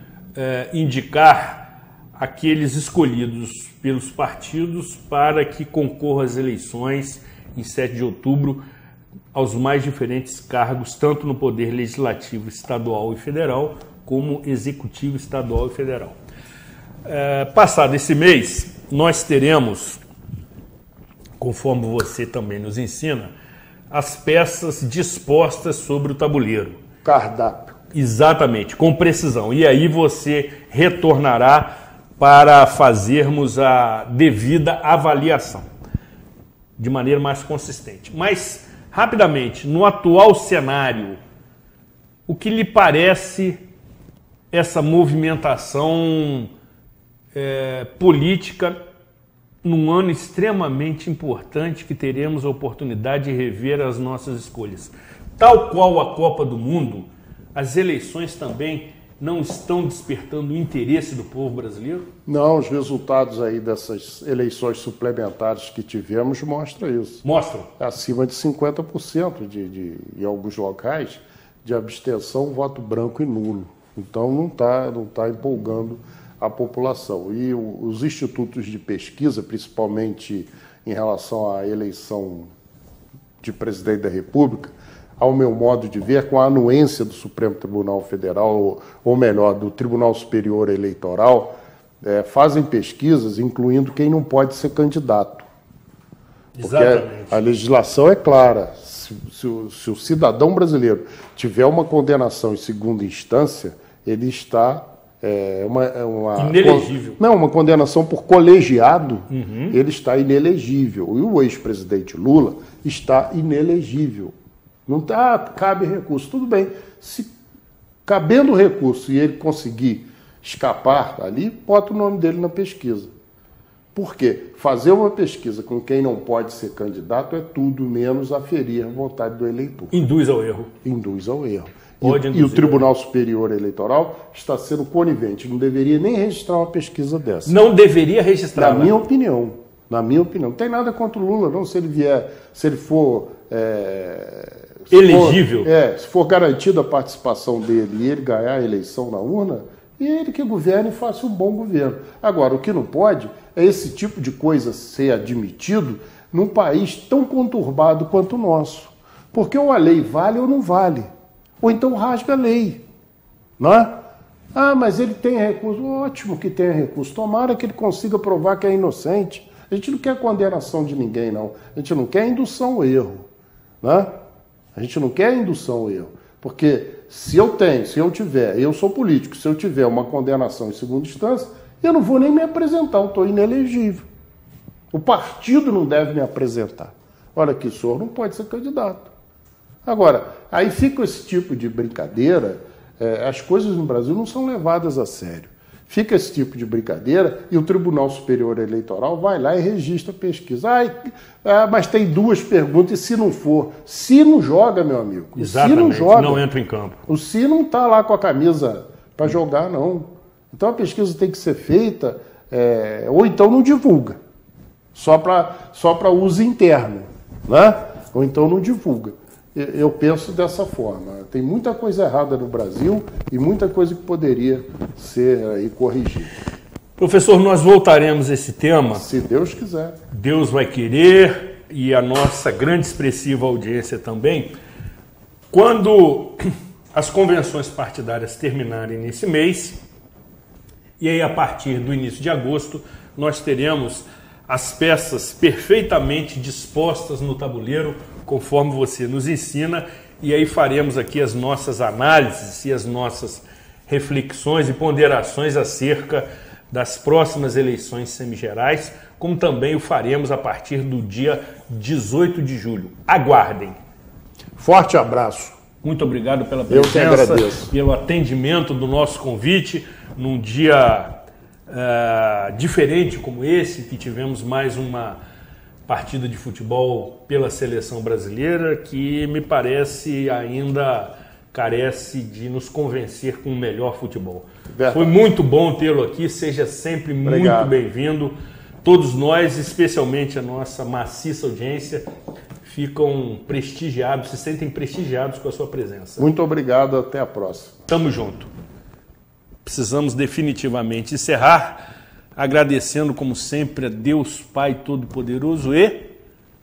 Speaker 2: indicar aqueles escolhidos pelos partidos para que concorram às eleições em 7 de outubro aos mais diferentes cargos, tanto no Poder Legislativo Estadual e Federal, como Executivo Estadual e Federal. Passado esse mês, nós teremos, conforme você também nos ensina, as peças dispostas sobre o tabuleiro.
Speaker 7: Cardápio.
Speaker 2: Exatamente, com precisão. E aí você retornará para fazermos a devida avaliação, de maneira mais consistente. Mas, rapidamente, no atual cenário, o que lhe parece essa movimentação política num ano extremamente importante que teremos a oportunidade de rever as nossas escolhas? Tal qual a Copa do Mundo, as eleições também não estão despertando o interesse do povo brasileiro?
Speaker 7: Não, os resultados aí dessas eleições suplementares que tivemos mostram isso.
Speaker 2: Mostram?
Speaker 7: Acima de 50% em alguns locais de abstenção, voto branco e nulo. Então não tá empolgando a população. E os institutos de pesquisa, principalmente em relação à eleição de presidente da República, ao meu modo de ver, com a anuência do Supremo Tribunal Federal, ou melhor, do Tribunal Superior Eleitoral, fazem pesquisas incluindo quem não pode ser candidato.
Speaker 2: Exatamente.
Speaker 7: Porque a legislação é clara. Se o cidadão brasileiro tiver uma condenação em segunda instância, ele está...
Speaker 2: inelegível.
Speaker 7: Uma condenação por colegiado, ele está inelegível. E o ex-presidente Lula está inelegível. Não cabe recurso. Tudo bem. Se cabendo recurso e ele conseguir escapar ali, bota o nome dele na pesquisa. Por quê? Fazer uma pesquisa com quem não pode ser candidato é tudo menos aferir a vontade do eleitor.
Speaker 2: Induz ao erro.
Speaker 7: Induz ao erro. E o Tribunal Superior Eleitoral está sendo conivente. Não deveria nem registrar uma pesquisa dessa.
Speaker 2: Não deveria registrar.
Speaker 7: Na minha opinião. Não tem nada contra o Lula, não. Se ele for
Speaker 2: elegível.
Speaker 7: Se for garantida a participação dele e ele ganhar a eleição na urna, e ele que governe e faça um bom governo. Agora, o que não pode é esse tipo de coisa ser admitido num país tão conturbado quanto o nosso. Porque ou a lei vale ou não vale. Ou então rasga a lei. Não é? Mas ele tem recurso. Ótimo que tenha recurso. Tomara que ele consiga provar que é inocente. A gente não quer condenação de ninguém, não. A gente não quer indução ao erro. Né? A gente não quer indução ao erro. Porque eu sou político, se eu tiver uma condenação em segunda instância, eu não vou nem me apresentar, eu estou inelegível. O partido não deve me apresentar. Olha que o senhor não pode ser candidato. Agora, aí fica esse tipo de brincadeira, as coisas no Brasil não são levadas a sério. Fica esse tipo de brincadeira e o Tribunal Superior Eleitoral vai lá e registra a pesquisa. Mas tem 2 perguntas e se não for? Se não joga, meu amigo.
Speaker 2: Exatamente,
Speaker 7: se não joga,
Speaker 2: não entra em campo.
Speaker 7: O se não está lá com a camisa para jogar, não. Então a pesquisa tem que ser feita, ou então não divulga. Só para uso interno. Né? Ou então não divulga. Eu penso dessa forma. Tem muita coisa errada no Brasil e muita coisa que poderia ser aí corrigida.
Speaker 2: Professor, nós voltaremos a esse tema.
Speaker 7: Se Deus quiser.
Speaker 2: Deus vai querer e a nossa grande expressiva audiência também. Quando as convenções partidárias terminarem nesse mês, e aí a partir do início de agosto, nós teremos as peças perfeitamente dispostas no tabuleiro, conforme você nos ensina, e aí faremos aqui as nossas análises e as nossas reflexões e ponderações acerca das próximas eleições semigerais, como também o faremos a partir do dia 18 de julho. Aguardem.
Speaker 7: Forte abraço.
Speaker 2: Muito obrigado pela
Speaker 7: presença, eu que agradeço.
Speaker 2: Pelo atendimento do nosso convite, num dia diferente como esse, que tivemos mais uma partida de futebol pela seleção brasileira, que me parece ainda carece de nos convencer com o melhor futebol. Verdade. Foi muito bom tê-lo aqui, seja sempre muito bem-vindo. Todos nós, especialmente a nossa maciça audiência, ficam prestigiados, se sentem prestigiados com a sua presença.
Speaker 7: Muito obrigado, até a próxima.
Speaker 2: Tamo junto. Precisamos definitivamente encerrar, agradecendo como sempre a Deus Pai Todo-Poderoso e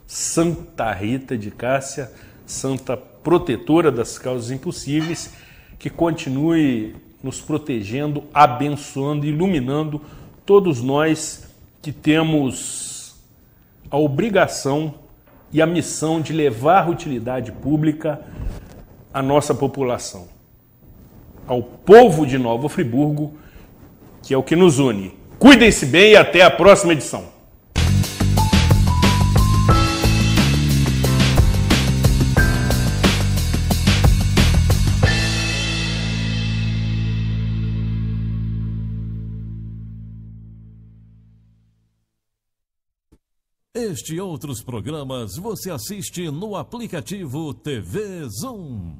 Speaker 2: Santa Rita de Cássia, Santa Protetora das Causas Impossíveis, que continue nos protegendo, abençoando e iluminando todos nós que temos a obrigação e a missão de levar utilidade pública à nossa população, ao povo de Nova Friburgo, que é o que nos une. Cuidem-se bem e até a próxima edição.
Speaker 3: Este e outros programas você assiste no aplicativo TV Zoom.